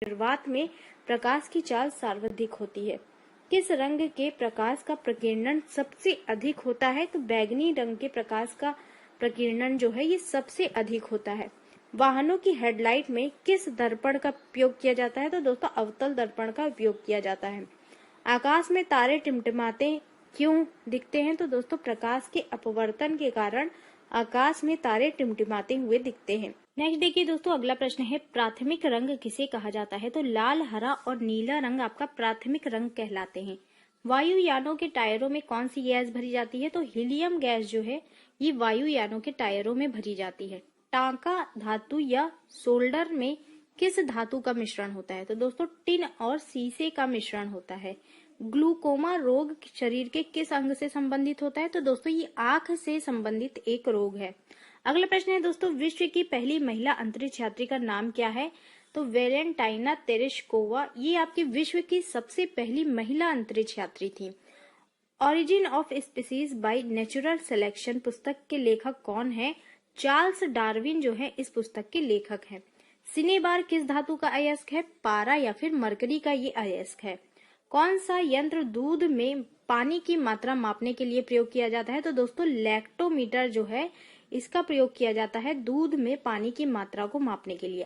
शुरुआत में प्रकाश की चाल सर्वाधिक होती है। किस रंग के प्रकाश का प्रकीर्णन सबसे अधिक होता है? तो बैंगनी रंग के प्रकाश का प्रकीर्णन जो है ये सबसे अधिक होता है। वाहनों की हेडलाइट में किस दर्पण का उपयोग किया जाता है? तो दोस्तों अवतल दर्पण का उपयोग किया जाता है। आकाश में तारे टिमटिमाते क्यों दिखते हैं? तो दोस्तों प्रकाश के अपवर्तन के कारण आकाश में तारे टिमटिमाते हुए दिखते हैं। नेक्स्ट देखिए दोस्तों, अगला प्रश्न है प्राथमिक रंग किसे कहा जाता है? तो लाल, हरा और नीला रंग आपका प्राथमिक रंग कहलाते हैं। वायुयानों के टायरों में कौन सी गैस भरी जाती है? तो हीलियम गैस जो है ये वायुयानों के टायरों में भरी जाती है। टांका धातु या सोल्डर में किस धातु का मिश्रण होता है? तो दोस्तों टिन और सीसे का मिश्रण होता है। ग्लूकोमा रोग शरीर के किस अंग से संबंधित होता है? तो दोस्तों ये आंख से संबंधित एक रोग है। अगला प्रश्न है दोस्तों, विश्व की पहली महिला अंतरिक्ष यात्री का नाम क्या है? तो वेलेंटाइना तेरेश्कोवा ये आपकी विश्व की सबसे पहली महिला अंतरिक्ष यात्री थी। Origin of species by natural selection पुस्तक के लेखक कौन है? चार्ल्स डार्विन जो है इस पुस्तक के लेखक हैं। सिनेबार किस धातु का अयस्क है? पारा या फिर मरकरी का ये अयस्क है। कौन सा यंत्र दूध में पानी की मात्रा मापने के लिए प्रयोग किया जाता है? तो दोस्तों लैक्टोमीटर जो है इसका प्रयोग किया जाता है दूध में पानी की मात्रा को मापने के लिए।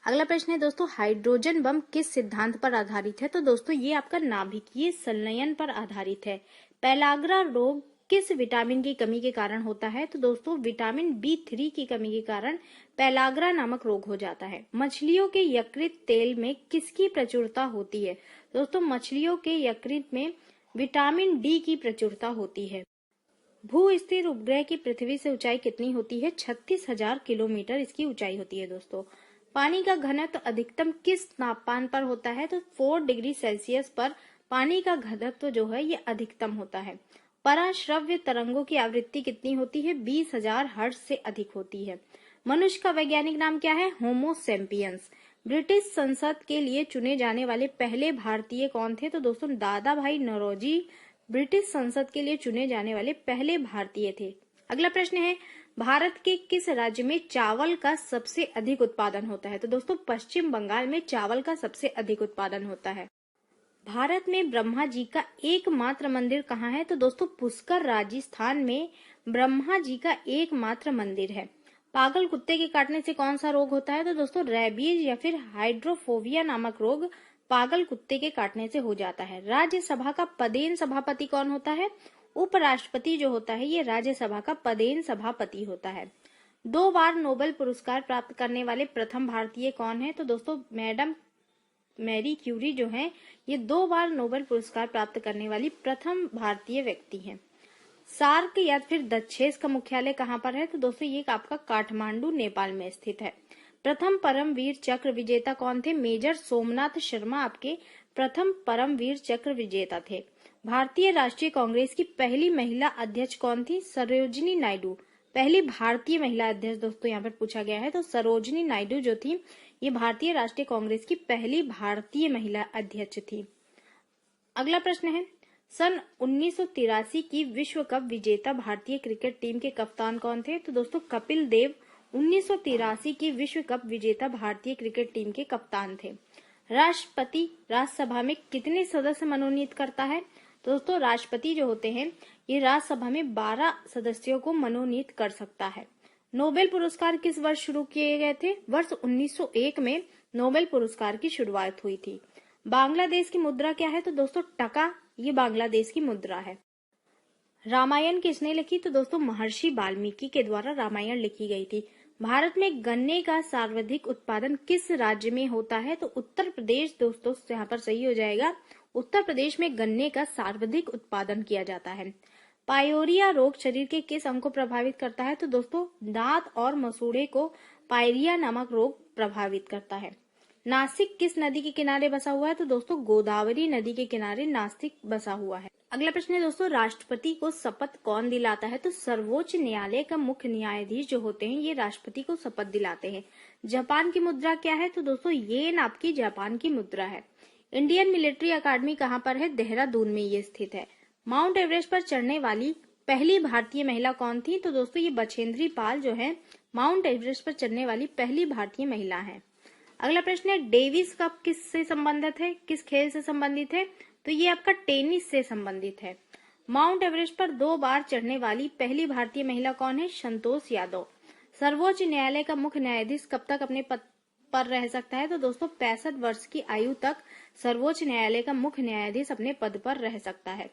अगला प्रश्न है दोस्तों, हाइड्रोजन बम किस सिद्धांत पर आधारित है? तो दोस्तों ये आपका नाभिकीय संलयन पर आधारित है। पेलाग्रा रोग किस विटामिन की कमी के कारण होता है? तो दोस्तों विटामिन B3 की कमी के कारण पेलाग्रा नामक रोग हो जाता है। मछलियों के यकृत तेल में किसकी प्रचुरता होती है? दोस्तों मछलियों के यकृत में विटामिन D की प्रचुरता होती है। भू स्थिर उपग्रह की पृथ्वी से ऊंचाई कितनी होती है? 36,000 किलोमीटर इसकी ऊंचाई होती है। दोस्तों पानी का घनत्व अधिकतम किस तापमान पर होता है? तो 4 डिग्री सेल्सियस पर पानी का घनत्व जो है ये अधिकतम होता है। पराश्रव्य तरंगों की आवृत्ति कितनी होती है? 20,000 हर्ट्ज से अधिक होती है। मनुष्य का वैज्ञानिक नाम क्या है? Homo sapiens. ब्रिटिश संसद के लिए चुने जाने वाले पहले भारतीय कौन थे? तो दोस्तों दादा भाई नौरोजी ब्रिटिश संसद के लिए चुने जाने वाले पहले भारतीय थे। अगला प्रश्न है, भारत के किस राज्य में चावल का सबसे अधिक उत्पादन होता है? तो दोस्तों पश्चिम बंगाल में चावल का सबसे अधिक उत्पादन होता है। भारत में ब्रह्मा जी का एकमात्र मंदिर कहाँ है? तो दोस्तों पुष्कर राजस्थान में ब्रह्मा जी का एकमात्र मंदिर है। पागल कुत्ते के काटने से कौन सा रोग होता है? तो दोस्तों रेबीज या फिर हाइड्रोफोबिया नामक रोग पागल कुत्ते के काटने से हो जाता है। राज्यसभा का पदेन सभापति कौन होता है? उपराष्ट्रपति जो होता है ये राज्यसभा का पदेन सभापति होता है। 2 बार नोबेल पुरस्कार प्राप्त करने वाले प्रथम भारतीय कौन है? तो दोस्तों मैडम मैरी क्यूरी जो है ये 2 बार नोबेल पुरस्कार प्राप्त करने वाली प्रथम भारतीय व्यक्ति हैं। सार्क या फिर दक्षेस का मुख्यालय कहाँ पर है? तो दोस्तों ये आपका काठमांडू नेपाल में स्थित है। प्रथम परमवीर चक्र विजेता कौन थे? मेजर सोमनाथ शर्मा आपके प्रथम परमवीर चक्र विजेता थे। भारतीय राष्ट्रीय कांग्रेस की पहली महिला अध्यक्ष कौन थी? सरोजिनी नायडू। पहली भारतीय महिला अध्यक्ष दोस्तों यहाँ पर पूछा गया है, तो सरोजिनी नायडू जो थी ये भारतीय राष्ट्रीय कांग्रेस की पहली भारतीय महिला अध्यक्ष थी। अगला प्रश्न है, सन 1983 की विश्व कप विजेता भारतीय क्रिकेट टीम के कप्तान कौन थे? तो दोस्तों कपिल देव 1983 की विश्व कप विजेता भारतीय क्रिकेट टीम के कप्तान थे। राष्ट्रपति राज्यसभा में कितने सदस्य मनोनीत करता है? तो दोस्तों राष्ट्रपति जो होते हैं ये राज्यसभा में 12 सदस्यों को मनोनीत कर सकता है। नोबेल पुरस्कार किस वर्ष शुरू किए गए थे? वर्ष 1901 में नोबेल पुरस्कार की शुरुआत हुई थी। बांग्लादेश की मुद्रा क्या है? तो दोस्तों टका ये बांग्लादेश की मुद्रा है। रामायण किसने लिखी? तो दोस्तों महर्षि वाल्मीकि के द्वारा रामायण लिखी गई थी। भारत में गन्ने का सर्वाधिक उत्पादन किस राज्य में होता है? तो उत्तर प्रदेश दोस्तों यहाँ पर सही हो जाएगा। उत्तर प्रदेश में गन्ने का सर्वाधिक उत्पादन किया जाता है। पायोरिया रोग शरीर के किस अंग को प्रभावित करता है? तो दोस्तों दांत और मसूड़े को पायरिया नामक रोग प्रभावित करता है। नासिक किस नदी के किनारे बसा हुआ है? तो दोस्तों गोदावरी नदी के किनारे नासिक बसा हुआ है। अगला प्रश्न है दोस्तों, राष्ट्रपति को शपथ कौन दिलाता है? तो सर्वोच्च न्यायालय का मुख्य न्यायाधीश जो होते हैं ये राष्ट्रपति को शपथ दिलाते हैं। जापान की मुद्रा क्या है? तो दोस्तों येन आपकी जापान की मुद्रा है। इंडियन मिलिट्री अकादमी कहाँ पर है? देहरादून में ये स्थित है। माउंट एवरेस्ट पर चढ़ने वाली पहली भारतीय महिला कौन थी? तो दोस्तों ये बछेंद्री पाल जो है माउंट एवरेस्ट पर चढ़ने वाली पहली भारतीय महिला है। अगला प्रश्न है डेविस कप किससे संबंधित है, किस खेल से संबंधित है, तो ये आपका टेनिस से संबंधित है। माउंट एवरेस्ट पर 2 बार चढ़ने वाली पहली भारतीय महिला कौन है, संतोष यादव। सर्वोच्च न्यायालय का मुख्य न्यायाधीश कब तक अपने पद पर रह सकता है, तो दोस्तों 65 वर्ष की आयु तक सर्वोच्च न्यायालय का मुख्य न्यायाधीश अपने पद पर रह सकता है।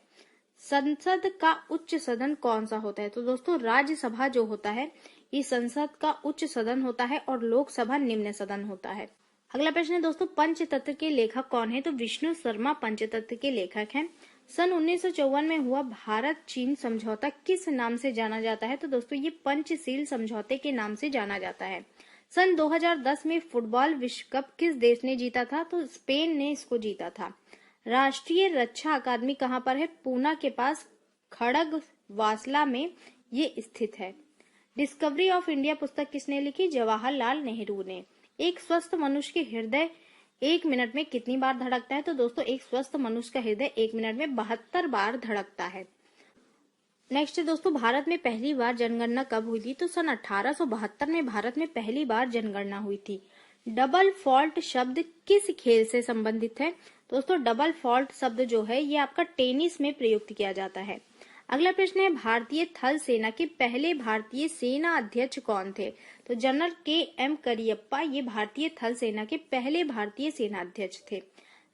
संसद का उच्च सदन कौन सा होता है, तो दोस्तों राज्यसभा जो होता है ये संसद का उच्च सदन होता है और लोकसभा निम्न सदन होता है। अगला प्रश्न है दोस्तों पंचतत्व के लेखक कौन है, तो विष्णु शर्मा पंचतत्व के लेखक हैं। सन 1954 में हुआ भारत चीन समझौता किस नाम से जाना जाता है, तो दोस्तों ये पंचशील समझौते के नाम से जाना जाता है। सन 2010 में फुटबॉल विश्व कप किस देश ने जीता था, तो स्पेन ने इसको जीता था। राष्ट्रीय रक्षा अकादमी कहाँ पर है, पूना के पास खड़गवासला में ये स्थित है। डिस्कवरी ऑफ इंडिया पुस्तक किसने लिखी, जवाहरलाल नेहरू ने। एक स्वस्थ मनुष्य के हृदय 1 मिनट में कितनी बार धड़कता है, तो दोस्तों एक स्वस्थ मनुष्य का हृदय 1 मिनट में 72 बार धड़कता है। नेक्स्ट है दोस्तों भारत में पहली बार जनगणना कब हुई थी, तो सन 1872 में भारत में पहली बार जनगणना हुई थी। डबल फॉल्ट शब्द किस खेल से संबंधित है, दोस्तों डबल फॉल्ट शब्द जो है ये आपका टेनिस में प्रयुक्त किया जाता है। अगला प्रश्न है भारतीय थल सेना के पहले भारतीय सेना अध्यक्ष कौन थे, तो जनरल के.एम. करियप्पा ये भारतीय थल सेना के पहले भारतीय सेना अध्यक्ष थे।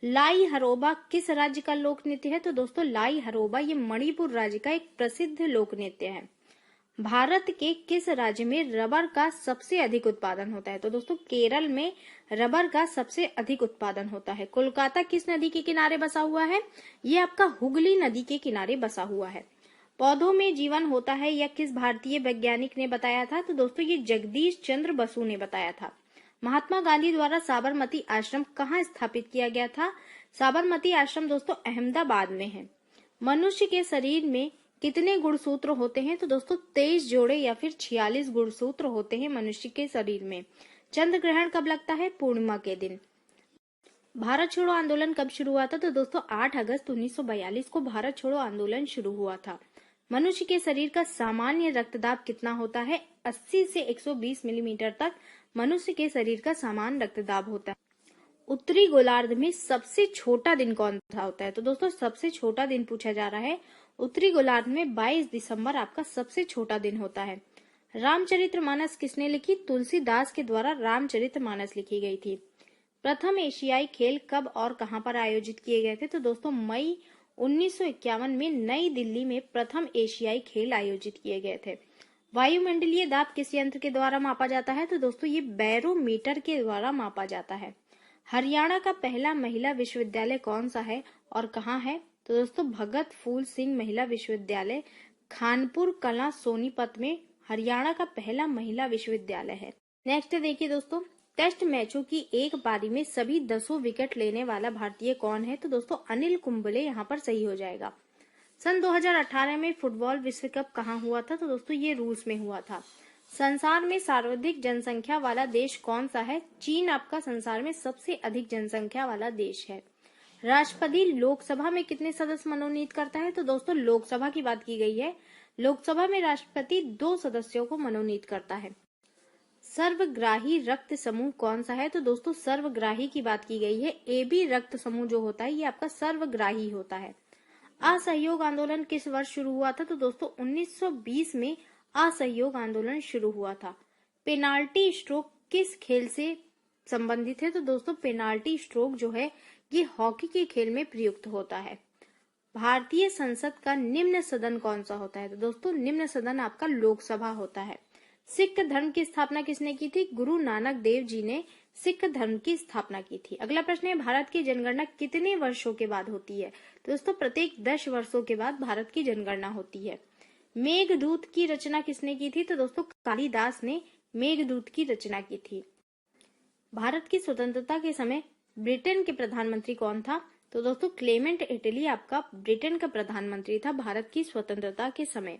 लाई हरोबा किस राज्य का लोक नृत्य है, तो दोस्तों लाई हरोबा ये मणिपुर राज्य का एक प्रसिद्ध लोक नृत्य है। भारत के किस राज्य में रबर का सबसे अधिक उत्पादन होता है, तो दोस्तों केरल में रबर का सबसे अधिक उत्पादन होता है। कोलकाता किस नदी के किनारे बसा हुआ है, ये आपका हुगली नदी के किनारे बसा हुआ है। पौधों में जीवन होता है यह किस भारतीय वैज्ञानिक ने बताया था, तो दोस्तों ये जगदीश चंद्र बसु ने बताया था। महात्मा गांधी द्वारा साबरमती आश्रम कहाँ स्थापित किया गया था, साबरमती आश्रम दोस्तों अहमदाबाद में है। मनुष्य के शरीर में कितने गुणसूत्र होते हैं, तो दोस्तों 23 जोड़े या फिर 46 गुणसूत्र होते हैं मनुष्य के शरीर में। चंद्र ग्रहण कब लगता है, पूर्णिमा के दिन। भारत छोड़ो आंदोलन कब शुरू हुआ था, तो दोस्तों 8 अगस्त 1942 को भारत छोड़ो आंदोलन शुरू हुआ था। मनुष्य के शरीर का सामान्य रक्तदाब कितना होता है, 80 से 120 मिलीमीटर तक मनुष्य के शरीर का सामान्य रक्तदाब होता है। उत्तरी गोलार्ध में सबसे छोटा दिन कौन सा होता है, तो दोस्तों सबसे छोटा दिन पूछा जा रहा है। उत्तरी गोलार्ध में 22 दिसंबर आपका सबसे छोटा दिन होता है। रामचरितमानस किसने लिखी, तुलसीदास के द्वारा रामचरितमानस लिखी गई थी। प्रथम एशियाई खेल कब और कहां पर आयोजित किए गए थे, तो दोस्तों मई 1951 में नई दिल्ली में प्रथम एशियाई खेल आयोजित किए गए थे। वायुमंडलीय दाब किस यंत्र के द्वारा मापा जाता है, तो दोस्तों ये बैरोमीटर के द्वारा मापा जाता है। हरियाणा का पहला महिला विश्वविद्यालय कौन सा है और कहाँ है, तो दोस्तों भगत फूल सिंह महिला विश्वविद्यालय खानपुर कला सोनीपत में हरियाणा का पहला महिला विश्वविद्यालय है। नेक्स्ट देखिए दोस्तों टेस्ट मैचों की एक पारी में सभी 10 विकेट लेने वाला भारतीय कौन है, तो दोस्तों अनिल कुंबले यहाँ पर सही हो जाएगा। सन 2018 में फुटबॉल विश्व कप कहाँ हुआ था, तो दोस्तों ये रूस में हुआ था। संसार में सर्वाधिक जनसंख्या वाला देश कौन सा है, चीन आपका संसार में सबसे अधिक जनसंख्या वाला देश है। राष्ट्रपति लोकसभा में कितने सदस्य मनोनीत करता है, तो दोस्तों लोकसभा की बात की गई है। लोकसभा में राष्ट्रपति 2 सदस्यों को मनोनीत करता है। सर्वग्राही रक्त समूह कौन सा है, तो दोस्तों सर्वग्राही की बात की गई है। AB रक्त समूह जो होता है ये आपका सर्वग्राही होता है। असहयोग आंदोलन किस वर्ष शुरू हुआ था, तो दोस्तों 1920 में असहयोग आंदोलन शुरू हुआ था। पेनाल्टी स्ट्रोक किस खेल से संबंधित है, तो दोस्तों पेनाल्टी स्ट्रोक जो है ये हॉकी के खेल में प्रयुक्त होता है। भारतीय संसद का निम्न सदन कौन सा होता है, तो दोस्तों निम्न सदन आपका लोकसभा होता है। सिख धर्म की स्थापना किसने की थी, गुरु नानक देव जी ने सिख धर्म की स्थापना की थी। अगला प्रश्न है भारत की जनगणना कितने वर्षों के बाद होती है, तो दोस्तों प्रत्येक 10 वर्षों के बाद भारत की जनगणना होती है। मेघदूत की रचना किसने की थी, तो दोस्तों कालिदास ने मेघदूत की रचना की थी। भारत की स्वतंत्रता के समय ब्रिटेन के प्रधानमंत्री कौन था, तो दोस्तों क्लेमेंट इटली आपका ब्रिटेन का प्रधानमंत्री था भारत की स्वतंत्रता के समय।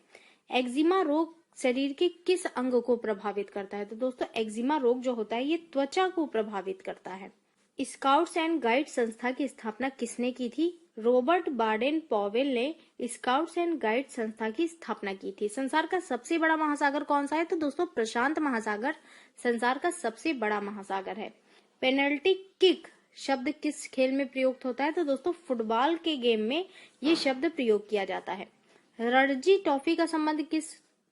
एक्जिमा रोग शरीर के किस अंग को प्रभावित करता है, तो दोस्तों एक्जिमा रोग जो होता है ये त्वचा को प्रभावित करता है। स्काउट्स एंड गाइड संस्था की स्थापना किसने की थी, रॉबर्ट बाडेन पॉवेल ने स्काउट्स एंड गाइड संस्था की स्थापना की थी। संसार का सबसे बड़ा महासागर कौन सा है, तो दोस्तों प्रशांत महासागर संसार का सबसे बड़ा महासागर है। पेनल्टी किक शब्द किस खेल में प्रयुक्त होता है? तो दोस्तों फुटबॉल के गेम में ये शब्द प्रयोग किया जाता है। रणजी ट्रॉफी का संबंध किस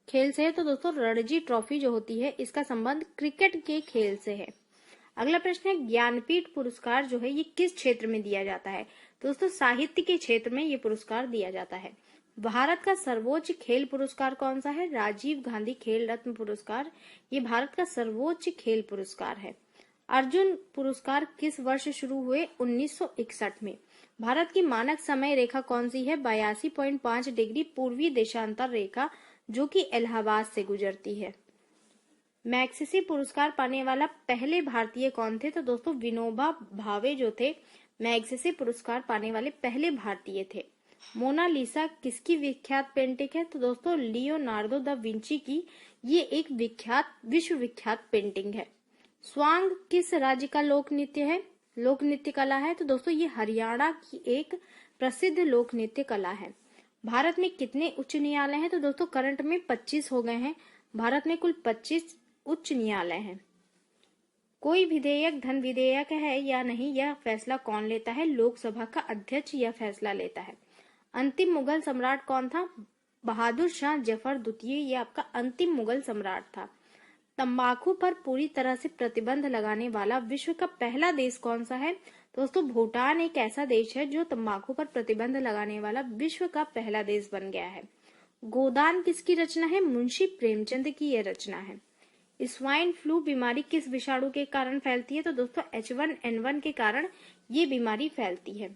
खेल से है? तो दोस्तों रणजी ट्रॉफी जो होती है इसका संबंध क्रिकेट के खेल से है। अगला प्रश्न है, ज्ञानपीठ पुरस्कार जो है ये किस क्षेत्र में दिया जाता है? दोस्तों साहित्य के क्षेत्र में ये पुरस्कार दिया जाता है। भारत का सर्वोच्च खेल पुरस्कार कौन सा है? राजीव गांधी खेल रत्न पुरस्कार, ये भारत का सर्वोच्च खेल पुरस्कार है। अर्जुन पुरस्कार किस वर्ष शुरू हुए? 1961 में। भारत की मानक समय रेखा कौन सी है? 82.5 डिग्री पूर्वी देशांतर रेखा, जो कि इलाहाबाद से गुजरती है। मैग्सेसे पुरस्कार पाने वाला पहले भारतीय कौन थे? तो दोस्तों विनोबा भावे जो थे मैग्सेसे पुरस्कार पाने वाले पहले भारतीय थे। मोनालिसा किसकी विख्यात पेंटिंग है? तो दोस्तों लियोनार्डो दा विंची की ये एक विश्व विख्यात पेंटिंग है। स्वांग किस राज्य का लोक नृत्य कला है? तो दोस्तों ये हरियाणा की एक प्रसिद्ध लोक नृत्य कला है। भारत में कितने उच्च न्यायालय हैं? तो दोस्तों करंट में 25 हो गए हैं। भारत में कुल 25 उच्च न्यायालय हैं। कोई विधेयक धन विधेयक है या नहीं, यह फैसला कौन लेता है? लोकसभा का अध्यक्ष यह फैसला लेता है। अंतिम मुगल सम्राट कौन था? बहादुर शाह जफर द्वितीय, ये आपका अंतिम मुगल सम्राट था। तंबाकू पर पूरी तरह से प्रतिबंध लगाने वाला विश्व का पहला देश कौन सा है? दोस्तों भूटान एक ऐसा देश है जो तंबाकू पर प्रतिबंध लगाने वाला विश्व का पहला देश बन गया है। गोदान किसकी रचना है? मुंशी प्रेमचंद की यह रचना है। स्वाइन फ्लू बीमारी किस विषाणु के कारण फैलती है? तो दोस्तों H1N1 के कारण ये बीमारी फैलती है।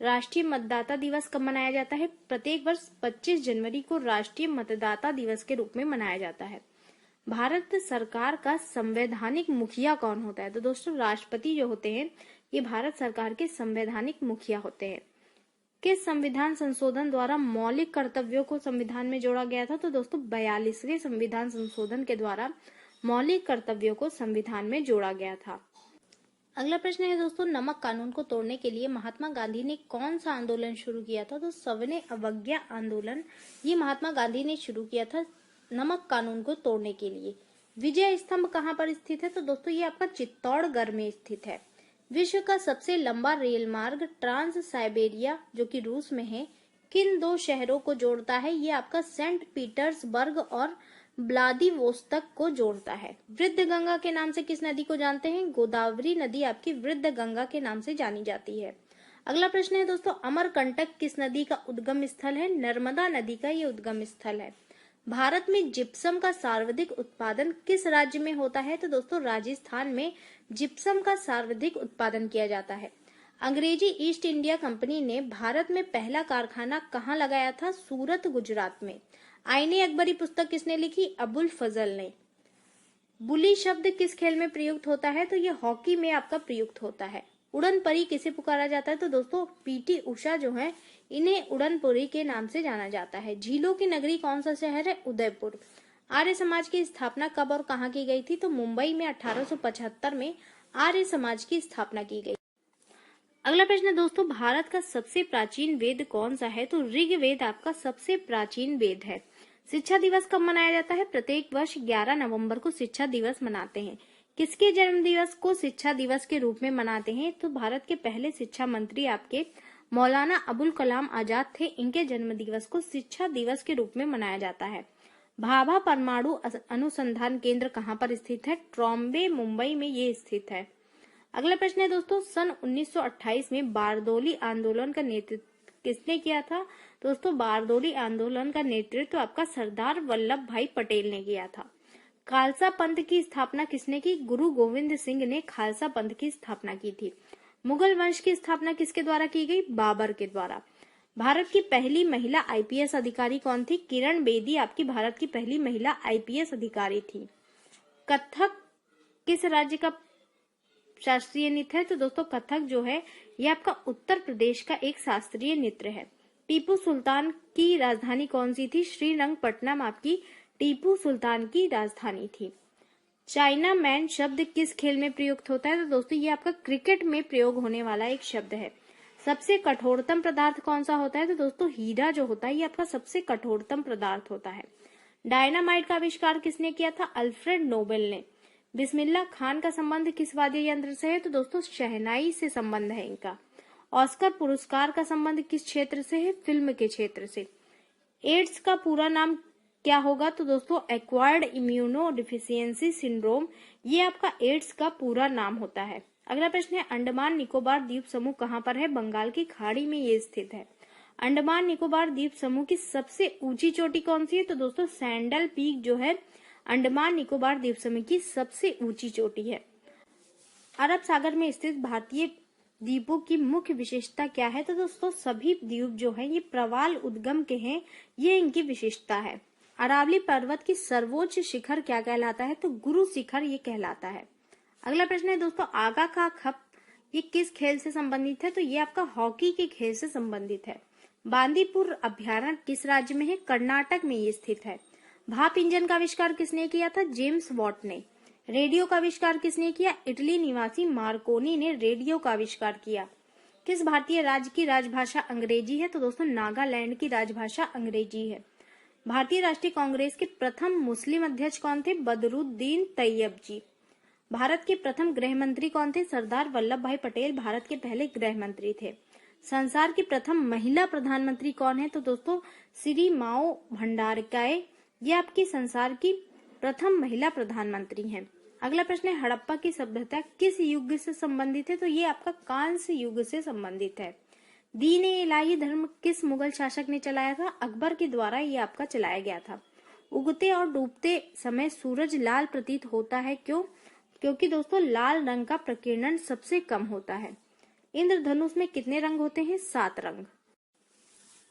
राष्ट्रीय मतदाता दिवस कब मनाया जाता है? प्रत्येक वर्ष 25 जनवरी को राष्ट्रीय मतदाता दिवस के रूप में मनाया जाता है। भारत सरकार का संवैधानिक मुखिया कौन होता है? तो दोस्तों राष्ट्रपति जो होते हैं ये भारत सरकार के संवैधानिक मुखिया होते हैं। किस संविधान संशोधन द्वारा मौलिक कर्तव्यों को संविधान में जोड़ा गया था? तो दोस्तों 42वें संविधान संशोधन के द्वारा मौलिक कर्तव्यों को संविधान में जोड़ा गया था। अगला प्रश्न है दोस्तों, नमक कानून को तोड़ने के लिए महात्मा गांधी ने कौन सा आंदोलन शुरू किया था? तो सविनय अवज्ञा आंदोलन ये महात्मा गांधी ने शुरू किया था नमक कानून को तोड़ने के लिए। विजय स्तंभ कहाँ पर स्थित है? तो दोस्तों ये आपका चित्तौड़गढ़ में स्थित है। विश्व का सबसे लंबा रेल मार्ग ट्रांस साइबेरिया जो कि रूस में है किन दो शहरों को जोड़ता है? ये आपका सेंट पीटर्सबर्ग और व्लादिवोस्तोक को जोड़ता है। वृद्ध गंगा के नाम से किस नदी को जानते हैं? गोदावरी नदी आपकी वृद्ध गंगा के नाम से जानी जाती है। अगला प्रश्न है दोस्तों, अमरकंटक किस नदी का उद्गम स्थल है? नर्मदा नदी का ये उद्गम स्थल है। भारत में जिप्सम का सर्वाधिक उत्पादन किस राज्य में होता है? तो दोस्तों राजस्थान में जिप्सम का सर्वाधिक उत्पादन किया जाता है। अंग्रेजी ईस्ट इंडिया कंपनी ने भारत में पहला कारखाना कहाँ लगाया था? सूरत गुजरात में। आईने अकबरी पुस्तक किसने लिखी? अबुल फजल ने। बुली शब्द किस खेल में प्रयुक्त होता है? तो ये हॉकी में आपका प्रयुक्त होता है। उड़न परी किसे पुकारा जाता है? तो दोस्तों पीटी उषा जो है इन्हें उड़न परी के नाम से जाना जाता है। झीलों की नगरी कौन सा शहर है? उदयपुर। आर्य समाज की स्थापना कब और कहाँ की गई थी? तो मुंबई में 1875 में आर्य समाज की स्थापना की गई। अगला प्रश्न है दोस्तों, भारत का सबसे प्राचीन वेद कौन सा है? तो ऋग्वेद आपका सबसे प्राचीन वेद है। शिक्षा दिवस कब मनाया जाता है? प्रत्येक वर्ष 11 नवंबर को शिक्षा दिवस मनाते हैं। किसके जन्म दिवस को शिक्षा दिवस के रूप में मनाते हैं? तो भारत के पहले शिक्षा मंत्री आपके मौलाना अबुल कलाम आजाद थे। इनके जन्म दिवस को शिक्षा दिवस के रूप में मनाया जाता है। भाभा परमाणु अनुसंधान केंद्र कहाँ पर स्थित है? ट्रॉम्बे मुंबई में ये स्थित है। अगला प्रश्न है दोस्तों, सन 1928 में बारदोली आंदोलन का नेतृत्व किसने किया था? दोस्तों बारदोली आंदोलन का नेतृत्व आपका सरदार वल्लभ भाई पटेल ने किया था। खालसा पंथ की स्थापना किसने की? गुरु गोविंद सिंह ने खालसा पंथ की स्थापना की थी। मुगल वंश की स्थापना किसके द्वारा की गई? बाबर के द्वारा। भारत की पहली महिला आईपीएस अधिकारी कौन थी? किरण बेदी आपकी भारत की पहली महिला आईपीएस अधिकारी थी। कथक किस राज्य का शास्त्रीय नृत्य है? तो दोस्तों कथक जो है ये आपका उत्तर प्रदेश का एक शास्त्रीय नृत्य है। टीपू सुल्तान की राजधानी कौन सी थी? श्रीरंगपट्टनम आपकी टीपू सुल्तान की राजधानी थी। चाइना मैन शब्द किस खेल में प्रयुक्त होता है? तो दोस्तों ये आपका क्रिकेट में प्रयोग होने वाला एक शब्द है। सबसे कठोरतम पदार्थ कौन सा होता है? तो दोस्तों हीरा जो होता है ये आपका सबसे कठोरतम पदार्थ होता है। डायनामाइट का आविष्कार किसने किया था? अल्फ्रेड नोबेल ने। बिस्मिल्लाह खान का संबंध किस वाद्य यंत्र से है? तो दोस्तों शहनाई से संबंध है इनका। ऑस्कर पुरस्कार का संबंध किस क्षेत्र से है? फिल्म के क्षेत्र से। एड्स का पूरा नाम क्या होगा? तो दोस्तों एक्वायर्ड इम्यूनो डिफिशियंसी सिंड्रोम, ये आपका एड्स का पूरा नाम होता है। अगला प्रश्न है अंडमान निकोबार द्वीप समूह कहाँ पर है? बंगाल की खाड़ी में ये स्थित है। अंडमान निकोबार द्वीप समूह की सबसे ऊंची चोटी कौन सी है? तो दोस्तों सैंडल पीक जो है अंडमान निकोबार द्वीप समूह की सबसे ऊंची चोटी है। अरब सागर में स्थित भारतीय द्वीपों की मुख्य विशेषता क्या है? तो दोस्तों सभी द्वीप जो है ये प्रवाल उद्गम के हैं, ये इनकी विशेषता है। अरावली पर्वत की सर्वोच्च शिखर क्या कहलाता है? तो गुरु शिखर ये कहलाता है। अगला प्रश्न है दोस्तों आगा का खप ये किस खेल से संबंधित है? तो ये आपका हॉकी के खेल से संबंधित है। बांदीपुर अभ्यारण्य किस राज्य में है? कर्नाटक में ये स्थित है। भाप इंजन का आविष्कार किसने किया था? जेम्स वॉट ने। रेडियो का आविष्कार किसने किया? इटली निवासी मार्कोनी ने रेडियो का आविष्कार किया। किस भारतीय राज्य की राजभाषा अंग्रेजी है? तो दोस्तों नागालैंड की राजभाषा अंग्रेजी है। भारतीय राष्ट्रीय कांग्रेस के प्रथम मुस्लिम अध्यक्ष कौन थे? बदरुद्दीन तैयब जी। भारत के प्रथम गृह मंत्री कौन थे? सरदार वल्लभ भाई पटेल भारत के पहले गृह मंत्री थे। संसार की प्रथम महिला प्रधानमंत्री कौन है? तो दोस्तों श्री माओ भंडारकाय, ये आपकी संसार की प्रथम महिला प्रधानमंत्री हैं। अगला प्रश्न है हड़प्पा की सभ्यता किस युग से संबंधित है? तो ये आपका कांस्य युग से संबंधित है। दीन ए इलाही धर्म किस मुगल शासक ने चलाया था? अकबर के द्वारा ये आपका चलाया गया था। उगते और डूबते समय सूरज लाल प्रतीत होता है, क्यों? क्योंकि दोस्तों लाल रंग का प्रकीर्णन सबसे कम होता है। इंद्रधनुष में कितने रंग होते हैं? 7 रंग।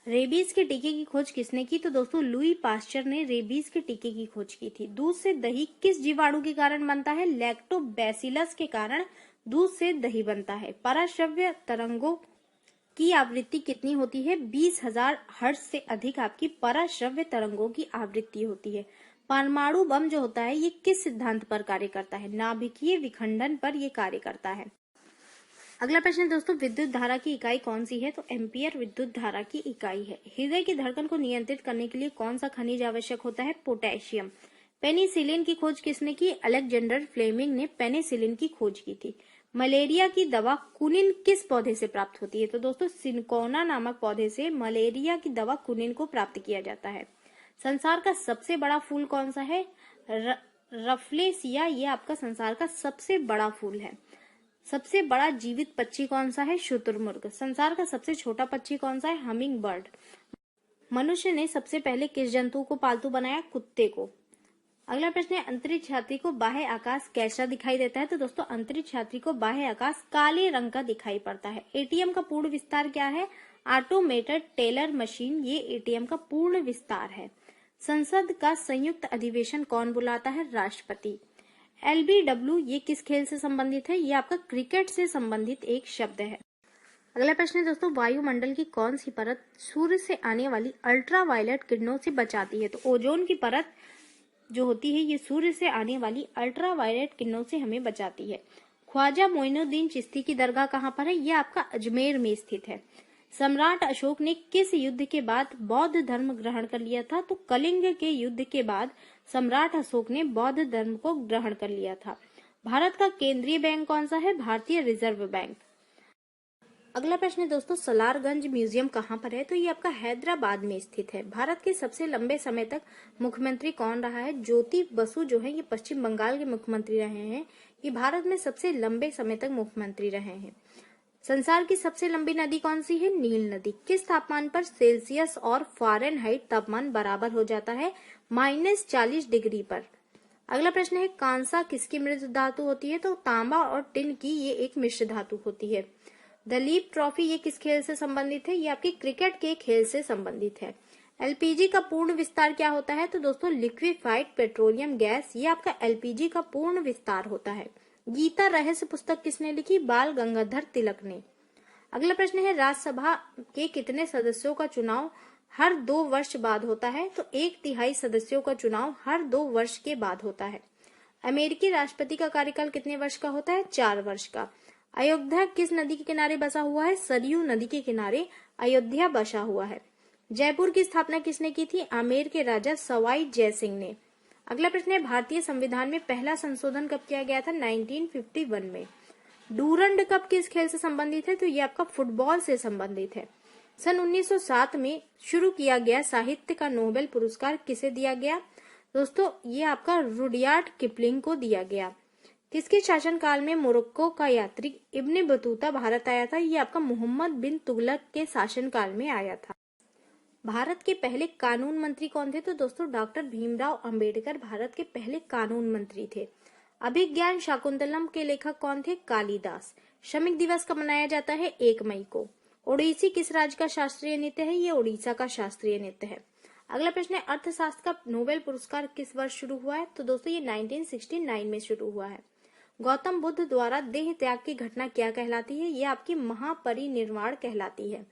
रेबीज के टीके की खोज किसने की? तो दोस्तों लुई पास्चर ने रेबीज के टीके की खोज की थी। दूध से दही किस जीवाणु के कारण बनता है? लैक्टोबैसिलस के कारण दूध से दही बनता है। पराश्रव्य तरंगों की आवृत्ति कितनी होती है? 20,000 हर्ट्ज से अधिक आपकी पराश्रव्य तरंगों की आवृत्ति होती है। परमाणु बम जो होता है ये किस सिद्धांत पर कार्य करता है? नाभिकीय विखंडन पर यह कार्य करता है। अगला प्रश्न दोस्तों विद्युत धारा की इकाई कौन सी है? तो एम्पियर विद्युत धारा की इकाई है। हृदय की धड़कन को नियंत्रित करने के लिए कौन सा खनिज आवश्यक होता है? पोटेशियम। पेनिसिलिन की खोज किसने की? अलेक्जेंडर फ्लेमिंग ने पेनिसिलिन की खोज की थी। मलेरिया की दवा कुनिन किस पौधे से प्राप्त होती है? तो दोस्तों सिनकोना नामक पौधे से मलेरिया की दवा कुनिन को प्राप्त किया जाता है। संसार का सबसे बड़ा फूल कौन सा है? रफलेसिया, ये आपका संसार का सबसे बड़ा फूल है। सबसे बड़ा जीवित पक्षी कौन सा है? शुतुरमुर्ग। संसार का सबसे छोटा पक्षी कौन सा है? Humming bird. मनुष्य ने सबसे पहले किस जंतु को पालतू बनाया? कुत्ते को। अगला प्रश्न है अंतरिक्ष यात्री को बाह्य आकाश कैसा दिखाई देता है? तो दोस्तों अंतरिक्ष यात्री को बाह्य आकाश काले रंग का दिखाई पड़ता है। एटीएम का पूर्ण विस्तार क्या है? ऑटोमेटेड टेलर मशीन, ये एटीएम का पूर्ण विस्तार है। संसद का संयुक्त अधिवेशन कौन बुलाता है? राष्ट्रपति। LBW ये किस खेल से संबंधित है? ये आपका क्रिकेट से संबंधित एक शब्द है। अगला प्रश्न है दोस्तों वायुमंडल की कौन सी परत सूर्य से आने वाली अल्ट्रावायलेट किरणों से बचाती है? तो ओजोन की परत जो होती है ये सूर्य से आने वाली अल्ट्रावायलेट किरणों से हमें बचाती है। ख्वाजा मोइनुद्दीन चिश्ती की दरगाह कहाँ पर है? ये आपका अजमेर में स्थित है। सम्राट अशोक ने किस युद्ध के बाद बौद्ध धर्म ग्रहण कर लिया था? तो कलिंग के युद्ध के बाद सम्राट अशोक ने बौद्ध धर्म को ग्रहण कर लिया था। भारत का केंद्रीय बैंक कौन सा है? भारतीय रिजर्व बैंक। अगला प्रश्न है दोस्तों सलारगंज म्यूजियम कहाँ पर है? तो ये आपका हैदराबाद में स्थित है। भारत के सबसे लंबे समय तक मुख्यमंत्री कौन रहा है? ज्योति बसु जो है ये पश्चिम बंगाल के मुख्यमंत्री रहे हैं। ये भारत में सबसे लंबे समय तक मुख्यमंत्री रहे हैं। संसार की सबसे लंबी नदी कौन सी है? नील नदी। किस तापमान पर सेल्सियस और फ़ारेनहाइट तापमान बराबर हो जाता है? -40 डिग्री पर। अगला प्रश्न है कांसा किसकी मृत धातु होती है? तो तांबा और टिन की ये एक मिश्र धातु होती है। दलीप ट्रॉफी ये किस खेल से संबंधित है? ये आपकी क्रिकेट के खेल से संबंधित है। LPG का पूर्ण विस्तार क्या होता है? तो दोस्तों लिक्विफाइड पेट्रोलियम गैस, ये आपका LPG का पूर्ण विस्तार होता है। गीता रहस्य पुस्तक किसने लिखी? बाल गंगाधर तिलक ने। अगला प्रश्न है राज्यसभा के कितने सदस्यों का चुनाव हर 2 वर्ष बाद होता है? तो 1/3 सदस्यों का चुनाव हर 2 वर्ष के बाद होता है। अमेरिकी राष्ट्रपति का कार्यकाल कितने वर्ष का होता है? 4 वर्ष का। अयोध्या किस नदी के किनारे बसा हुआ है? सरयू नदी के किनारे अयोध्या बसा हुआ है। जयपुर की स्थापना किसने की थी? आमेर के राजा सवाई जयसिंह ने। अगला प्रश्न है भारतीय संविधान में पहला संशोधन कब किया गया था? 1951 में। डूरंड कप किस खेल से संबंधित है? तो ये आपका फुटबॉल से संबंधित है। सन 1907 में शुरू किया गया साहित्य का नोबेल पुरस्कार किसे दिया गया? दोस्तों ये आपका रुडयार्ड किपलिंग को दिया गया। किसके शासनकाल में मोरक्को का यात्री इब्ने बतूता भारत आया था? ये आपका मोहम्मद बिन तुगलक के शासनकाल में आया था। भारत के पहले कानून मंत्री कौन थे? तो दोस्तों डॉक्टर भीमराव अंबेडकर भारत के पहले कानून मंत्री थे। अभिज्ञान शाकुंतलम के लेखक कौन थे? कालिदास। श्रमिक दिवस कब मनाया जाता है? 1 मई को। ओडिसी किस राज्य का शास्त्रीय नृत्य है? ये ओडिशा का शास्त्रीय नृत्य है। अगला प्रश्न है अर्थशास्त्र का नोबेल पुरस्कार किस वर्ष शुरू हुआ है? तो दोस्तों ये 1969 में शुरू हुआ है। गौतम बुद्ध द्वारा देह त्याग की घटना क्या कहलाती है? ये आपकी महापरिनिर्वाण कहलाती है।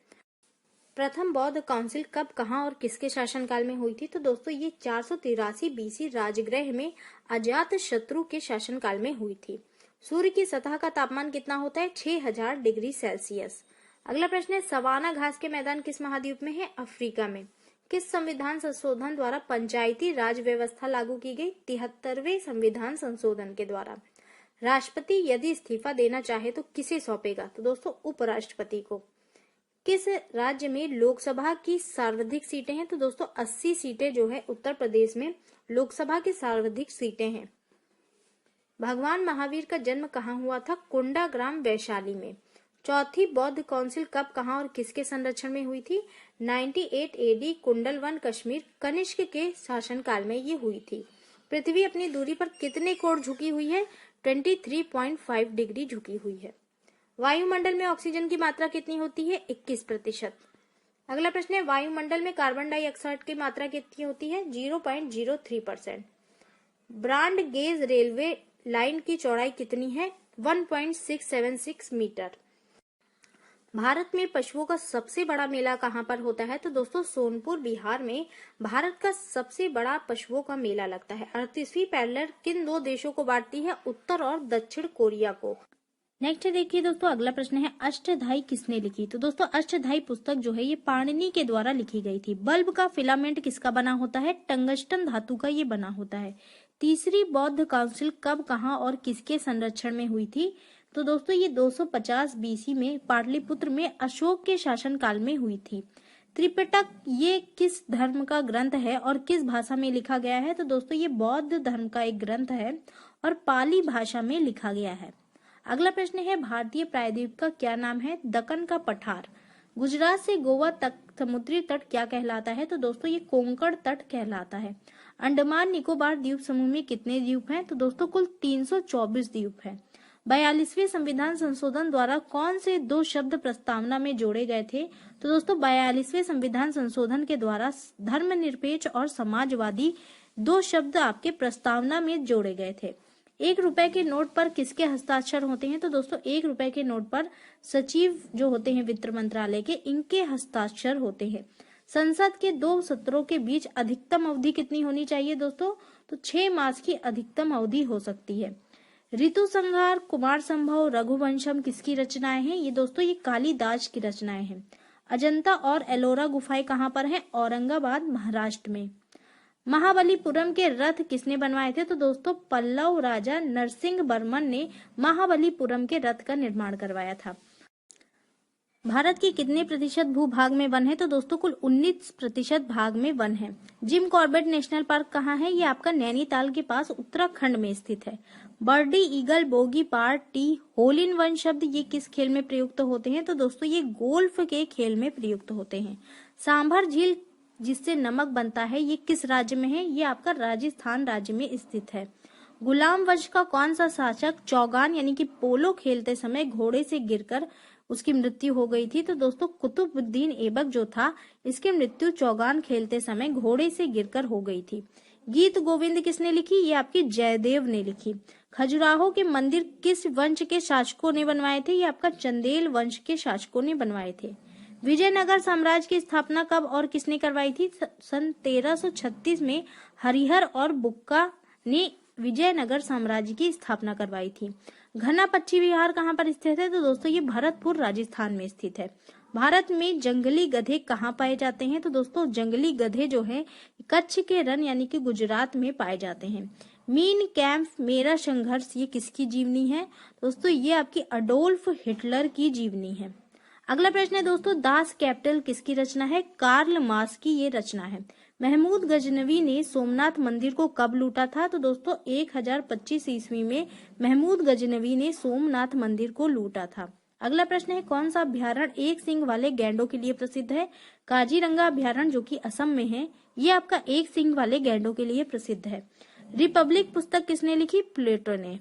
प्रथम बौद्ध काउंसिल कब, कहां और किसके शासनकाल में हुई थी? तो दोस्तों ये 483 बीसी राजगृह में अजात शत्रु के शासनकाल में हुई थी। सूर्य की सतह का तापमान कितना होता है? 6000 डिग्री सेल्सियस। अगला प्रश्न है सवाना घास के मैदान किस महाद्वीप में है? अफ्रीका में। किस संविधान संशोधन द्वारा पंचायती राज व्यवस्था लागू की गई? 73वें संविधान संशोधन के द्वारा। राष्ट्रपति यदि इस्तीफा देना चाहे तो किसे सौंपेगा? तो दोस्तों उपराष्ट्रपति को। किस राज्य में लोकसभा की सर्वाधिक सीटें हैं? तो दोस्तों 80 सीटें जो है उत्तर प्रदेश में लोकसभा की सर्वाधिक सीटें हैं। भगवान महावीर का जन्म कहाँ हुआ था? कुंडाग्राम वैशाली में। चौथी बौद्ध काउंसिल कब, कहां और किसके संरक्षण में हुई थी? 98 एडी कुंडलवन कश्मीर कनिष्क के शासनकाल में ये हुई थी। पृथ्वी अपनी दूरी पर कितने कोण झुकी हुई है? 23.5 डिग्री झुकी हुई है। वायुमंडल में ऑक्सीजन की मात्रा कितनी होती है? 21%। अगला प्रश्न है वायुमंडल में कार्बन डाइऑक्साइड की मात्रा कितनी होती है? 0.03%। ब्रॉड गेज रेलवे लाइन की चौड़ाई कितनी है? 1.676 मीटर। भारत में पशुओं का सबसे बड़ा मेला कहाँ पर होता है? तो दोस्तों सोनपुर बिहार में भारत का सबसे बड़ा पशुओं का मेला लगता है। 38वीं पैरेलल किन 2 देशों को बांटती है? उत्तर और दक्षिण कोरिया को। नेक्स्ट देखिए दोस्तों अगला प्रश्न है अष्टधाई किसने लिखी? तो दोस्तों अष्टधाई पुस्तक जो है ये पाणिनि के द्वारा लिखी गई थी। बल्ब का फिलामेंट किसका बना होता है? टंगस्टन धातु का ये बना होता है। तीसरी बौद्ध काउंसिल कब, कहां और किसके संरक्षण में हुई थी? तो दोस्तों ये 250 बीसी में पाटलिपुत्र में अशोक के शासनकाल में हुई थी। त्रिपिटक ये किस धर्म का ग्रंथ है और किस भाषा में लिखा गया है? तो दोस्तों ये बौद्ध धर्म का एक ग्रंथ है और पाली भाषा में लिखा गया है। अगला प्रश्न है भारतीय प्रायद्वीप का क्या नाम है? दक्कन का पठार। गुजरात से गोवा तक समुद्री तट क्या कहलाता है? तो दोस्तों ये कोंकण तट कहलाता है। अंडमान निकोबार द्वीप समूह में कितने द्वीप हैं? तो दोस्तों कुल 324 द्वीप हैं। 42वें संविधान संशोधन द्वारा कौन से 2 शब्द प्रस्तावना में जोड़े गए थे? तो दोस्तों 42वें संविधान संशोधन के द्वारा धर्मनिरपेक्ष और समाजवादी 2 शब्द आपके प्रस्तावना में जोड़े गए थे। 1 रुपए के नोट पर किसके हस्ताक्षर होते हैं? तो दोस्तों 1 रुपए के नोट पर सचिव जो होते हैं वित्त मंत्रालय के, इनके हस्ताक्षर होते हैं। संसद के 2 सत्रों के बीच अधिकतम अवधि कितनी होनी चाहिए दोस्तों? तो 6 मास की अधिकतम अवधि हो सकती है। ऋतु संहार, कुमार संभव, रघुवंशम किसकी रचनाएं हैं? ये दोस्तों ये कालिदास की रचनाएं हैं। अजंता और एलोरा गुफाएं कहाँ पर हैं? औरंगाबाद महाराष्ट्र में। महाबलीपुरम के रथ किसने बनवाए थे? तो दोस्तों पल्लव राजा नरसिंह वर्मन ने महाबलीपुरम के रथ का निर्माण करवाया था। भारत के कितने प्रतिशत भूभाग में वन है? तो दोस्तों कुल 19% भाग में वन है। जिम कॉर्बेट नेशनल पार्क कहाँ है? ये आपका नैनीताल के पास उत्तराखंड में स्थित है। Birdie, eagle, bogey, par, tee, hole in one शब्द ये किस खेल में प्रयुक्त होते हैं? तो दोस्तों ये गोल्फ के खेल में प्रयुक्त होते हैं। सांभर झील जिससे नमक बनता है ये किस राज्य में है? ये आपका राजस्थान राज्य में स्थित है। गुलाम वंश का कौन सा शासक चौगान यानी कि पोलो खेलते समय घोड़े से गिरकर उसकी मृत्यु हो गई थी? तो दोस्तों कुतुबुद्दीन ऐबक जो था इसकी मृत्यु चौगान खेलते समय घोड़े से गिरकर हो गई थी। गीत गोविंद किसने लिखी? ये आपकी जयदेव ने लिखी। खजुराहो के मंदिर किस वंश के शासकों ने बनवाए थे? ये आपका चंदेल वंश के शासकों ने बनवाए थे। विजयनगर साम्राज्य की स्थापना कब और किसने करवाई थी? सन 1336 में हरिहर और बुक्का ने विजयनगर साम्राज्य की स्थापना करवाई थी। घना पक्षी विहार कहाँ पर स्थित है? तो दोस्तों ये भरतपुर राजस्थान में स्थित है। भारत में जंगली गधे कहाँ पाए जाते हैं? तो दोस्तों जंगली गधे जो है कच्छ के रण यानी कि गुजरात में पाए जाते हैं। मीन कैंप मेरा संघर्ष ये किसकी जीवनी है? दोस्तों ये आपकी अडोल्फ हिटलर की जीवनी है। अगला प्रश्न है दोस्तों, दास कैपिटल किसकी रचना है? कार्ल मार्क्स की ये रचना है। महमूद गजनवी ने सोमनाथ मंदिर को कब लूटा था? तो दोस्तों 1025 ईस्वी में महमूद गजनवी ने सोमनाथ मंदिर को लूटा था। अगला प्रश्न है, कौन सा अभ्यारण्य एक सींग वाले गैंडों के लिए प्रसिद्ध है? काजीरंगा अभ्यारण्य जो कि असम में है, ये आपका एक सींग वाले गैंडों के लिए प्रसिद्ध है। रिपब्लिक पुस्तक किसने लिखी? प्लेटो ने।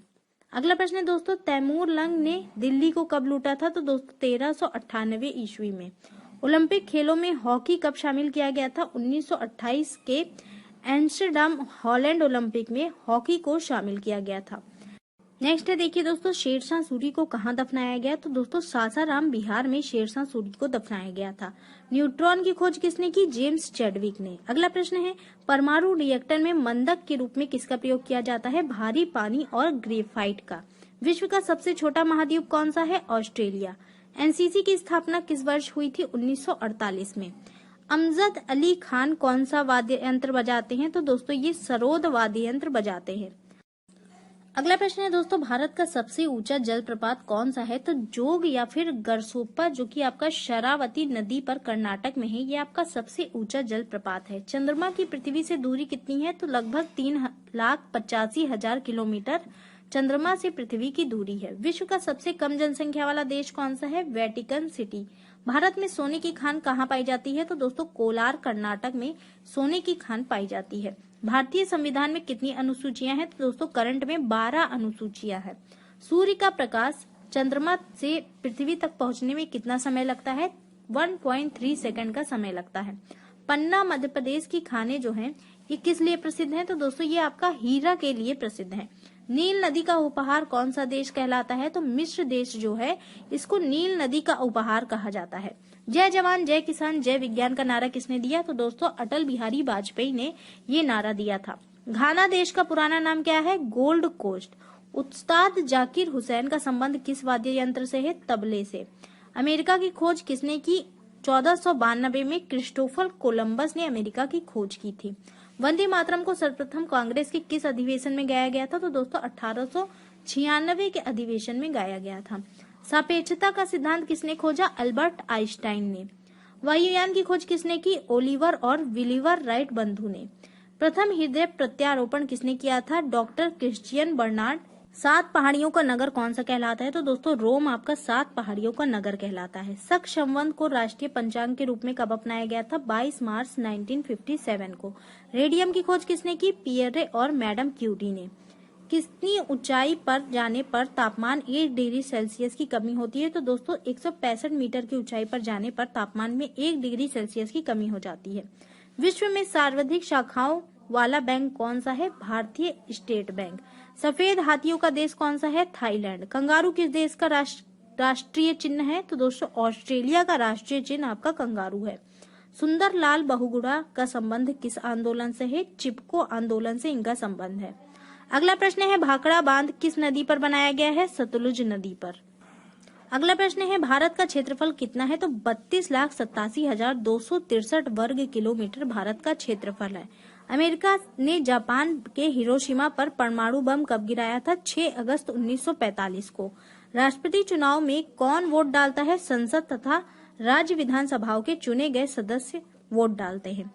अगला प्रश्न है दोस्तों, तैमूर लंग ने दिल्ली को कब लूटा था? तो दोस्तों 1398 ईस्वी में। ओलंपिक खेलों में हॉकी कब शामिल किया गया था? 1928 के एम्स्टर्डम हॉलैंड ओलंपिक में हॉकी को शामिल किया गया था। नेक्स्ट है देखिए दोस्तों, शेरशाह सूरी को कहाँ दफनाया गया? तो दोस्तों सासाराम बिहार में शेरशाह सूरी को दफनाया गया था। न्यूट्रॉन की खोज किसने की? जेम्स चैडविक ने। अगला प्रश्न है, परमाणु रिएक्टर में मंदक के रूप में किसका प्रयोग किया जाता है? भारी पानी और ग्रेफाइट का। विश्व का सबसे छोटा महाद्वीप कौन सा है? ऑस्ट्रेलिया। एनसीसी की स्थापना किस वर्ष हुई थी? 1948 में। अमजद अली खान कौन सा वाद्य यंत्र बजाते हैं? तो दोस्तों ये सरोद वाद्य यंत्र बजाते हैं। अगला प्रश्न है दोस्तों, भारत का सबसे ऊंचा जलप्रपात कौन सा है? तो जोग या फिर गरसोप्पा जो कि आपका शरावती नदी पर कर्नाटक में है, ये आपका सबसे ऊंचा जलप्रपात है। चंद्रमा की पृथ्वी से दूरी कितनी है? तो लगभग 3,85,000 किलोमीटर चंद्रमा से पृथ्वी की दूरी है। विश्व का सबसे कम जनसंख्या वाला देश कौन सा है? Vatican city. भारत में सोने की खान कहाँ पाई जाती है? तो दोस्तों कोलार कर्नाटक में सोने की खान पाई जाती है। भारतीय संविधान में कितनी अनुसूचियां हैं? तो दोस्तों करंट में 12 अनुसूचियां हैं। सूर्य का प्रकाश चंद्रमा से पृथ्वी तक पहुंचने में कितना समय लगता है? 1.3 सेकंड का समय लगता है। पन्ना मध्य प्रदेश की खाने जो हैं ये किस लिए प्रसिद्ध हैं? तो दोस्तों ये आपका हीरा के लिए प्रसिद्ध है। नील नदी का उपहार कौन सा देश कहलाता है? तो मिस्र देश जो है इसको नील नदी का उपहार कहा जाता है। जय जवान जय किसान जय विज्ञान का नारा किसने दिया? तो दोस्तों अटल बिहारी वाजपेयी ने ये नारा दिया था। घाना देश का पुराना नाम क्या है? Gold Coast. उस्ताद जाकिर हुसैन का संबंध किस वाद्य यंत्र से है? तबले से। अमेरिका की खोज किसने की? 1492 में क्रिस्टोफर कोलंबस ने अमेरिका की खोज की थी। वंदे मातरम को सर्वप्रथम कांग्रेस के किस अधिवेशन में गाया गया था? तो दोस्तों 1896 के अधिवेशन में गाया गया था। सापेक्षता का सिद्धांत किसने खोजा? अल्बर्ट आइंस्टाइन ने। वायुयान की खोज किसने की? ओलिवर और विलिवर राइट बंधु ने। प्रथम हृदय प्रत्यारोपण किसने किया था? Doctor Christian Bernard. 7 पहाड़ियों का नगर कौन सा कहलाता है? तो दोस्तों रोम आपका 7 पहाड़ियों का नगर कहलाता है। शक संवत को राष्ट्रीय पंचांग के रूप में कब अपनाया गया था? 22 मार्च 1957 को। रेडियम की खोज किसने की? पियरे और मैडम क्यूरी ने। कितनी ऊंचाई पर जाने पर तापमान 1 डिग्री सेल्सियस की कमी होती है? तो दोस्तों 165 मीटर की ऊंचाई पर जाने पर तापमान में 1 डिग्री सेल्सियस की कमी हो जाती है। विश्व में सर्वाधिक शाखाओं वाला बैंक कौन सा है? भारतीय स्टेट बैंक। सफेद हाथियों का देश कौन सा है? थाईलैंड। कंगारू किस देश का राष्ट्रीय चिन्ह है? तो दोस्तों ऑस्ट्रेलिया का राष्ट्रीय चिन्ह आपका कंगारू है। सुंदरलाल बहुगुणा का संबंध किस आंदोलन से है? चिपको आंदोलन से इनका संबंध है। अगला प्रश्न है, भाखड़ा बांध किस नदी पर बनाया गया है? सतलुज नदी पर। अगला प्रश्न है, भारत का क्षेत्रफल कितना है? तो 32,87,263 वर्ग किलोमीटर भारत का क्षेत्रफल है। अमेरिका ने जापान के हिरोशिमा पर परमाणु बम कब गिराया था? 6 अगस्त 1945 को। राष्ट्रपति चुनाव में कौन वोट डालता है? संसद तथा राज्य विधानसभाओं के चुने गए सदस्य वोट डालते हैं।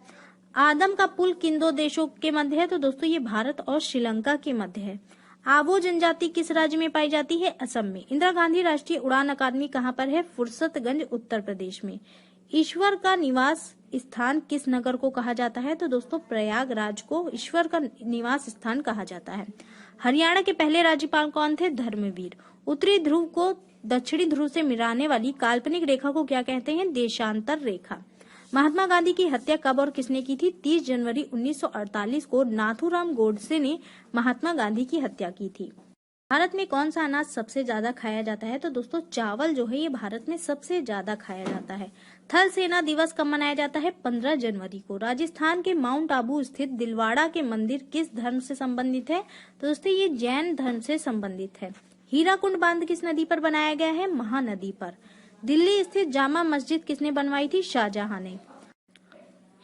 आदम का पुल किन 2 देशों के मध्य है? तो दोस्तों ये भारत और श्रीलंका के मध्य है। आबो जनजाति किस राज्य में पाई जाती है? असम में। इंदिरा गांधी राष्ट्रीय उड़ान अकादमी कहाँ पर है? फुर्सतगंज उत्तर प्रदेश में। ईश्वर का निवास स्थान किस नगर को कहा जाता है? तो दोस्तों प्रयागराज को ईश्वर का निवास स्थान कहा जाता है। हरियाणा के पहले राज्यपाल कौन थे? धर्मवीर। उत्तरी ध्रुव को दक्षिणी ध्रुव से मिलाने वाली काल्पनिक रेखा को क्या कहते हैं? देशांतर रेखा। महात्मा गांधी की हत्या कब और किसने की थी? 30 जनवरी 1948 को नाथूराम गोडसे ने महात्मा गांधी की हत्या की थी। भारत में कौन सा अनाज सबसे ज्यादा खाया जाता है? तो दोस्तों चावल जो है ये भारत में सबसे ज्यादा खाया जाता है। थल सेना दिवस कब मनाया जाता है? 15 जनवरी को। राजस्थान के माउंट आबू स्थित दिलवाड़ा के मंदिर किस धर्म से संबंधित है? तो दोस्तों ये जैन धर्म से संबंधित है। हीराकुंड बांध किस नदी पर बनाया गया है? महानदी पर। दिल्ली स्थित जामा मस्जिद किसने बनवाई थी? शाहजहां ने।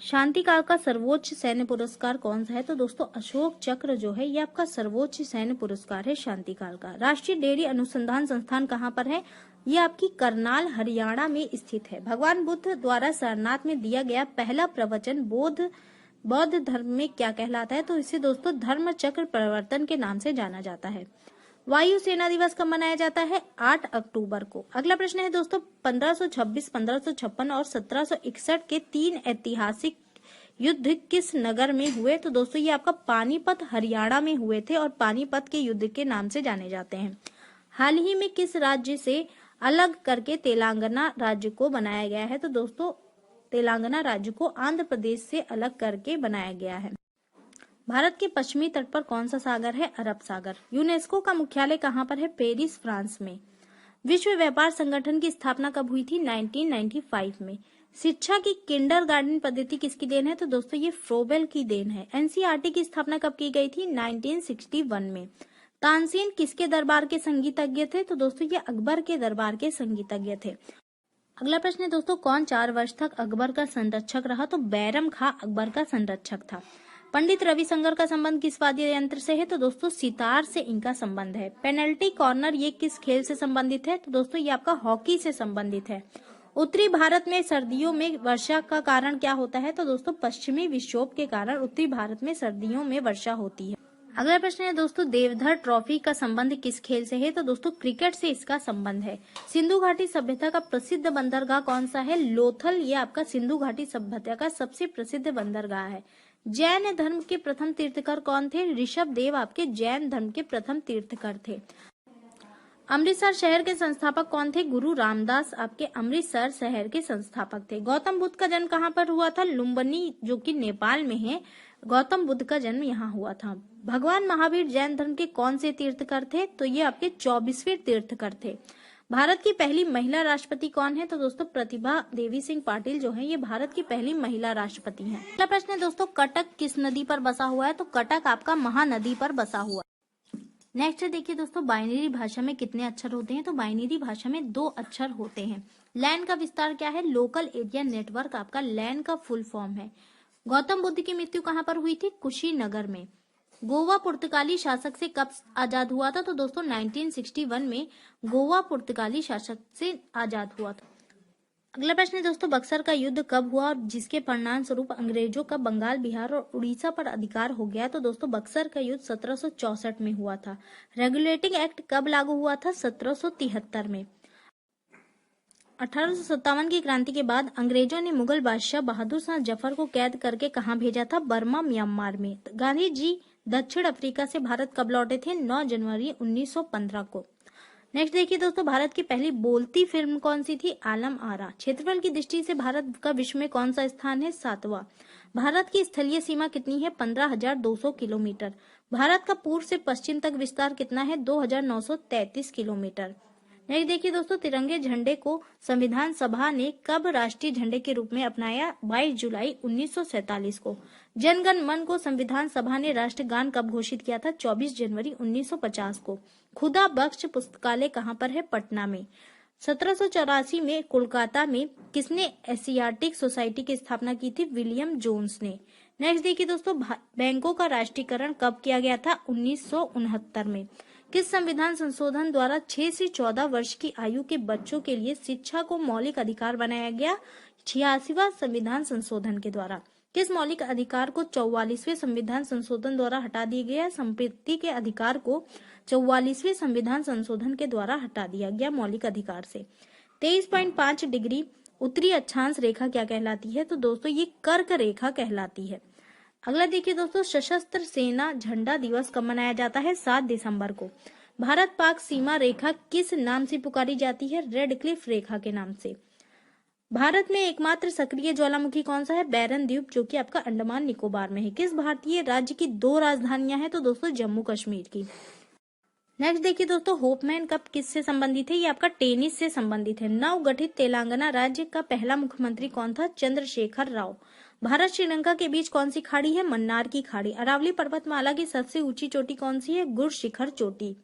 शांति काल का सर्वोच्च सैन्य पुरस्कार कौन सा है? तो दोस्तों अशोक चक्र जो है ये आपका सर्वोच्च सैन्य पुरस्कार है शांति काल का। राष्ट्रीय डेयरी अनुसंधान संस्थान कहाँ पर है? ये आपकी करनाल हरियाणा में स्थित है। भगवान बुद्ध द्वारा सारनाथ में दिया गया पहला प्रवचन बौद्ध धर्म में क्या कहलाता है? तो इसे दोस्तों धर्म चक्र प्रवर्तन के नाम से जाना जाता है। वायु सेना दिवस कब मनाया जाता है? 8 अक्टूबर को। अगला प्रश्न है दोस्तों 1526, 1556 और 1761 के 3 ऐतिहासिक युद्ध किस नगर में हुए? तो दोस्तों ये आपका पानीपत हरियाणा में हुए थे और पानीपत के युद्ध के नाम से जाने जाते हैं। हाल ही में किस राज्य से अलग करके तेलंगाना राज्य को बनाया गया है? तो दोस्तों तेलंगाना राज्य को आंध्र प्रदेश से अलग करके बनाया गया है। भारत के पश्चिमी तट पर कौन सा सागर है? अरब सागर। यूनेस्को का मुख्यालय कहाँ पर है? पेरिस, फ्रांस में। विश्व व्यापार संगठन की स्थापना कब हुई थी? 1995 में। शिक्षा की किंडरगार्टन पद्धति किसकी देन है? तो दोस्तों ये फ्रोबेल की देन है। एनसीईआरटी की स्थापना कब की गई थी? 1961 में। तानसेन किसके दरबार के संगीतज्ञ थे? तो दोस्तों ये अकबर के दरबार के संगीतज्ञ थे। अगला प्रश्न है दोस्तों कौन 4 वर्ष तक अकबर का संरक्षक रहा? तो बैरम खां अकबर का संरक्षक था। पंडित रविशंकर का संबंध किस वाद्य यंत्र से है? तो दोस्तों सितार से इनका संबंध है। पेनल्टी कॉर्नर ये किस खेल से संबंधित है? तो दोस्तों ये आपका हॉकी से संबंधित है। उत्तरी भारत में सर्दियों में वर्षा का कारण क्या होता है? तो दोस्तों पश्चिमी विक्षोभ के कारण उत्तरी भारत में सर्दियों में वर्षा होती है। अगला प्रश्न है दोस्तों देवधर ट्रॉफी का संबंध किस खेल से है? तो दोस्तों क्रिकेट से इसका संबंध है। सिंधु घाटी सभ्यता का प्रसिद्ध बंदरगाह कौन सा है? लोथल ये आपका सिंधु घाटी सभ्यता का सबसे प्रसिद्ध बंदरगाह है। जैन धर्म के प्रथम तीर्थकर कौन थे? ऋषभ देव आपके जैन धर्म के प्रथम तीर्थकर थे। अमृतसर शहर के संस्थापक कौन थे? गुरु रामदास आपके अमृतसर शहर के संस्थापक थे। गौतम बुद्ध का जन्म कहाँ पर हुआ था? लुम्बिनी जो कि नेपाल में है। गौतम बुद्ध का जन्म यहाँ हुआ था। भगवान महावीर जैन धर्म के कौन से तीर्थकर थे? तो ये आपके 24वें तीर्थकर थे। भारत की पहली महिला राष्ट्रपति कौन है? तो दोस्तों प्रतिभा देवी सिंह पाटिल जो है ये भारत की पहली महिला राष्ट्रपति हैं। अगला प्रश्न है दोस्तों कटक किस नदी पर बसा हुआ है? तो कटक आपका महानदी पर बसा हुआ। नेक्स्ट देखिए दोस्तों बाइनरी भाषा में कितने अक्षर होते हैं? तो बाइनरी भाषा में 2 अक्षर होते हैं। लैन का विस्तार क्या है? लोकल एरिया नेटवर्क आपका लैन का फुल फॉर्म है। गौतम बुद्ध की मृत्यु कहाँ पर हुई थी? कुशीनगर में। गोवा पुर्तगाली शासक से कब आजाद हुआ था? तो दोस्तों 1961 में गोवा पुर्तगाली शासक से आजाद हुआ था। अगला प्रश्न है दोस्तों बक्सर का युद्ध कब हुआ और जिसके परिणाम स्वरूप अंग्रेजों का बंगाल, बिहार और उड़ीसा पर अधिकार हो गया? तो दोस्तों बक्सर का युद्ध 1764 में हुआ था। रेगुलेटिंग एक्ट कब लागू हुआ था? 1773 में। 1857 की क्रांति के बाद अंग्रेजों ने मुगल बादशाह बहादुर शाह जफर को कैद करके कहाँ भेजा था? बर्मा, म्यांमार में। गांधी जी दक्षिण अफ्रीका से भारत कब लौटे थे? 9 जनवरी 1915 को। नेक्स्ट देखिए दोस्तों भारत की पहली बोलती फिल्म कौन सी थी? आलम आरा। क्षेत्रफल की दृष्टि से भारत का विश्व में कौन सा स्थान है? 7वां। भारत की स्थलीय सीमा कितनी है? 15,200 किलोमीटर। भारत का पूर्व से पश्चिम तक विस्तार कितना है? 2,933 किलोमीटर। नेक्स्ट देखिए दोस्तों तिरंगे झंडे को संविधान सभा ने कब राष्ट्रीय झंडे के रूप में अपनाया? 22 जुलाई 1947 को। जनगण मन को संविधान सभा ने राष्ट्रगान कब घोषित किया था? 24 जनवरी 1950 को। खुदा बख्श पुस्तकालय कहाँ पर है? पटना में। 1784 में कोलकाता में किसने एशियाटिक सोसाइटी की स्थापना की थी? विलियम जोन्स ने। नेक्स्ट देखिए दोस्तों बैंकों का राष्ट्रीयकरण कब किया गया था? 1969 में। किस संविधान संशोधन द्वारा 6 से 14 वर्ष की आयु के बच्चों के लिए शिक्षा को मौलिक अधिकार बनाया गया? 86वां संविधान संशोधन के द्वारा। किस मौलिक अधिकार को 44वें संविधान संशोधन द्वारा हटा दिया गया? संपत्ति के अधिकार को 44वें संविधान संशोधन के द्वारा हटा दिया गया मौलिक अधिकार से। 23.5 डिग्री उत्तरी अक्षांश रेखा क्या कहलाती है? तो दोस्तों ये कर्क रेखा कहलाती है। अगला देखिए दोस्तों सशस्त्र सेना झंडा दिवस कब मनाया जाता है? 7 दिसंबर को। भारत पाक सीमा रेखा किस नाम से पुकारी जाती है? रेड क्लिफ रेखा के नाम से। भारत में एकमात्र सक्रिय ज्वालामुखी कौन सा है? बैरन द्वीप जो कि आपका अंडमान निकोबार में है। किस भारतीय राज्य की 2 राजधानियां हैं? तो दोस्तों जम्मू कश्मीर की। नेक्स्ट देखिए दोस्तों होपमैन कप किससे संबंधित है? ये आपका टेनिस से संबंधित है। नवगठित तेलंगाना राज्य का पहला मुख्यमंत्री कौन था? चंद्रशेखर राव। भारत श्रीलंका के बीच कौन सी खाड़ी है? मन्नार की खाड़ी। अरावली पर्वतमाला की सबसे ऊंची चोटी कौन सी है? गुर शिखर चोटी।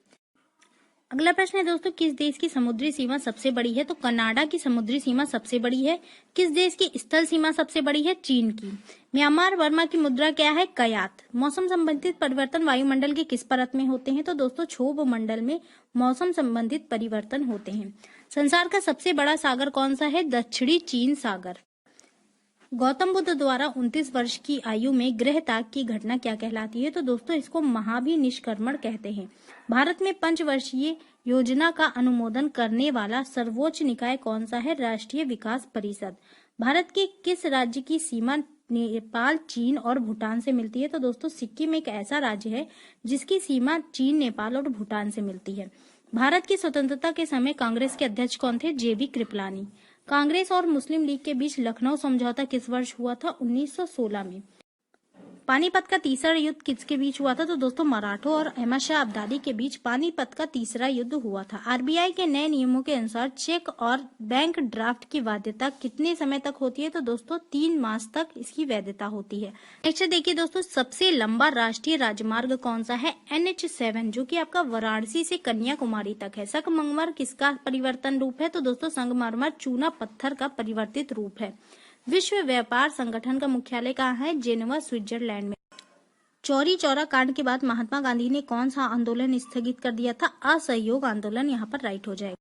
अगला प्रश्न है दोस्तों, किस देश की समुद्री सीमा सबसे बड़ी है? तो कनाडा की समुद्री सीमा सबसे बड़ी है। किस देश की स्थल सीमा सबसे बड़ी है? चीन की। म्यांमार वर्मा की मुद्रा क्या है? कयात। मौसम संबंधित परिवर्तन वायुमंडल के किस परत में होते हैं? तो दोस्तों क्षोभ मंडल में मौसम संबंधित परिवर्तन होते हैं। संसार का सबसे बड़ा सागर कौन सा है? दक्षिणी चीन सागर। गौतम बुद्ध द्वारा 29 वर्ष की आयु में गृह त्याग की घटना क्या कहलाती है? तो दोस्तों इसको महाभिनिष्क्रमण कहते हैं। भारत में पंचवर्षीय योजना का अनुमोदन करने वाला सर्वोच्च निकाय कौन सा है? राष्ट्रीय विकास परिषद। भारत के किस राज्य की सीमा नेपाल, चीन और भूटान से मिलती है? तो दोस्तों सिक्किम एक ऐसा राज्य है जिसकी सीमा चीन, नेपाल और भूटान से मिलती है। भारत की स्वतंत्रता के समय कांग्रेस के अध्यक्ष कौन थे? जेबी कृपलानी। कांग्रेस और मुस्लिम लीग के बीच लखनऊ समझौता किस वर्ष हुआ था? 1916 में। पानीपत का तीसरा युद्ध किसके बीच हुआ था? तो दोस्तों मराठों और अहमद शाह अब्दाली के बीच पानीपत का तीसरा युद्ध हुआ था। आरबीआई के नए नियमों के अनुसार चेक और बैंक ड्राफ्ट की वैधता कितने समय तक होती है? तो दोस्तों 3 मास तक इसकी वैधता होती है। नेक्स्ट देखिए दोस्तों, सबसे लंबा राष्ट्रीय राजमार्ग कौन सा है? NH7, जो कि आपका वाराणसी से कन्याकुमारी तक है। संगमरमर किसका परिवर्तन रूप है? तो दोस्तों संगमरमर चूना पत्थर का परिवर्तित रूप है। विश्व व्यापार संगठन का मुख्यालय कहाँ है? जेनेवा, स्विट्जरलैंड में। चौरी चौरा कांड के बाद महात्मा गांधी ने कौन सा आंदोलन स्थगित कर दिया था? असहयोग आंदोलन। यहाँ पर राइट हो जाएगा।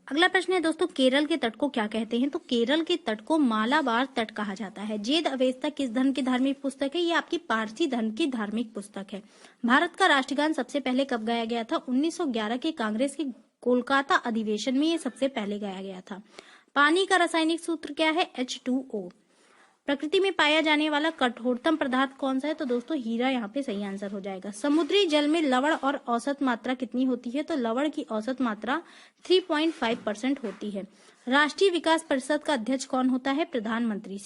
अगला प्रश्न है दोस्तों, केरल के तट को क्या कहते हैं? तो केरल के तट को मालाबार तट कहा जाता है। जेद अवेस्ता किस धर्म की धार्मिक पुस्तक है? ये आपकी पारसी धर्म की धार्मिक पुस्तक है। भारत का राष्ट्रगान सबसे पहले कब गाया गया था? 1911 के कांग्रेस के कोलकाता अधिवेशन में ये सबसे पहले गाया गया था। पानी का रासायनिक सूत्र क्या है? H2O। प्रकृति में पाया जाने वाला कठोरतम पदार्थ कौन सा है? तो दोस्तों हीरा यहाँ पे सही आंसर हो जाएगा। समुद्री जल में लवण और औसत मात्रा कितनी होती है? तो लवण की औसत मात्रा 3.5% होती है। राष्ट्रीय विकास परिषद का अध्यक्ष कौन होता है? प्रधानमंत्री।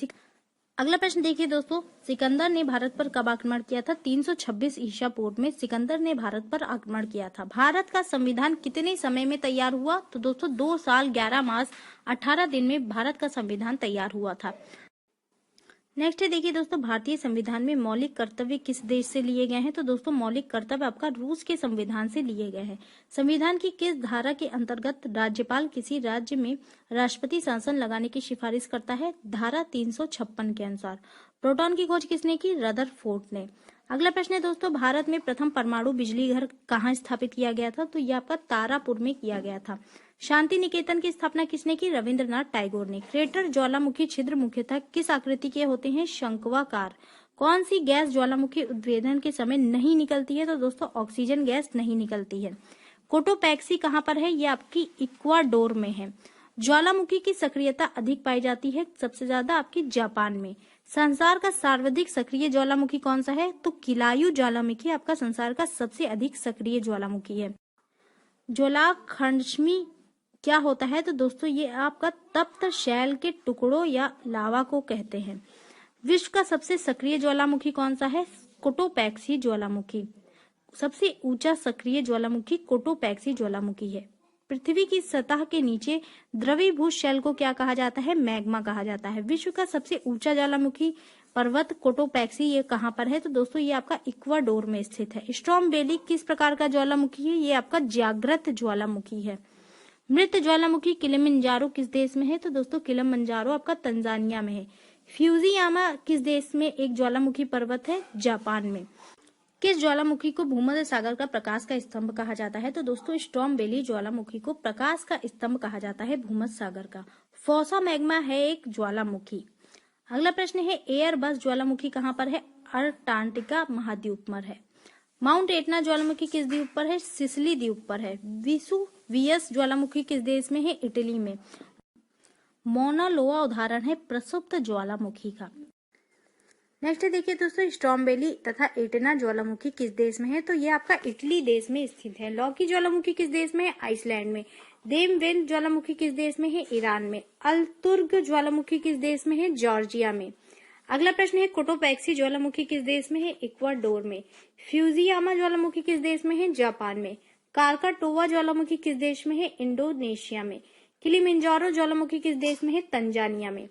अगला प्रश्न देखिए दोस्तों, सिकंदर ने भारत पर कब आक्रमण किया था? 326 ईसा पूर्व में सिकंदर ने भारत पर आक्रमण किया था। भारत का संविधान कितने समय में तैयार हुआ? तो दोस्तों 2 साल 11 मास 18 दिन में भारत का संविधान तैयार हुआ था। नेक्स्ट है देखिए दोस्तों, भारतीय संविधान में मौलिक कर्तव्य किस देश से लिए गए हैं? तो दोस्तों मौलिक कर्तव्य आपका रूस के संविधान से लिए गए हैं। संविधान की किस धारा के अंतर्गत राज्यपाल किसी राज्य में राष्ट्रपति शासन लगाने की सिफारिश करता है? धारा 356 के अनुसार। प्रोटॉन की खोज किसने की? रदरफोर्ड ने। अगला प्रश्न है दोस्तों, भारत में प्रथम परमाणु बिजली घर कहाँ स्थापित किया गया था? तो यह आपका तारापुर में किया गया था। शांति निकेतन की स्थापना किसने की? रविंद्रनाथ टैगोर ने। क्रेटर ज्वालामुखी छिद्र मुख्यतः किस आकृति के होते हैं? शंक्वाकार। कौन सी गैस ज्वालामुखी उद्भेदन के समय नहीं निकलती है? तो दोस्तों ऑक्सीजन गैस नहीं निकलती है। कोटोपैक्सी कहाँ पर है? ये आपकी इक्वाडोर में है। ज्वालामुखी की सक्रियता अधिक पाई जाती है सबसे ज्यादा आपकी जापान में। संसार का सर्वाधिक सक्रिय ज्वालामुखी कौन सा है? तो किलायु ज्वालामुखी आपका संसार का सबसे अधिक सक्रिय ज्वालामुखी है। ज्वालाखंडमी क्या होता है? तो दोस्तों ये आपका तप्त शैल के टुकड़ों या लावा को कहते हैं। विश्व का सबसे सक्रिय ज्वालामुखी कौन सा है? कोटोपैक्सी ज्वालामुखी। सबसे ऊंचा सक्रिय ज्वालामुखी कोटोपैक्सी ज्वालामुखी है। पृथ्वी की सतह के नीचे द्रवीभूत शैल को क्या कहा जाता है? मैग्मा कहा जाता है। विश्व का सबसे ऊंचा ज्वालामुखी पर्वत कोटोपैक्सी ये कहाँ पर है? तो दोस्तों ये आपका इक्वाडोर में स्थित है। स्ट्रॉम वैली किस प्रकार का ज्वालामुखी है? ये आपका जागृत ज्वालामुखी है। मृत ज्वालामुखी किलिमंजारो किस देश में है? तो दोस्तों किलिमंजारो आपका तंजानिया में है। फ्यूजियामा किस देश में एक ज्वालामुखी पर्वत है? जापान में। किस ज्वालामुखी को भूमध्य सागर का प्रकाश का स्तंभ कहा जाता है? तो दोस्तों स्ट्रॉम वैली ज्वालामुखी को प्रकाश का स्तंभ कहा जाता है भूमध्य सागर का। फोसा मैग्मा है एक ज्वालामुखी। अगला प्रश्न है, एयरबस ज्वालामुखी कहाँ पर है? अंटार्कटिका महाद्वीप पर है। माउंट एटना ज्वालामुखी किस द्वीप पर है? सिसिली द्वीप पर है। वेसुवियस ज्वालामुखी किस देश में है? इटली में। मोना लोआ उदाहरण है प्रसुप्त ज्वालामुखी का। नेक्स्ट देखिए दोस्तों, स्ट्रॉम वैली तथा एटना ज्वालामुखी किस देश में है? तो ये आपका इटली देश में स्थित है। लौकी ज्वालामुखी किस देश में है? आइसलैंड में। देमवेन ज्वालामुखी किस देश में है? ईरान में। अलतुर्ग ज्वालामुखी किस देश में है? जॉर्जिया में। अगला प्रश्न है, कोटोपैक्सी ज्वालामुखी किस देश में है? इक्वाडोर में। फ्यूजियामा ज्वालामुखी किस देश में है? जापान में। कारकाटोवा ज्वालामुखी किस देश में है? इंडोनेशिया में। किलिमंजारो ज्वालामुखी किस देश में है? तंजानिया में।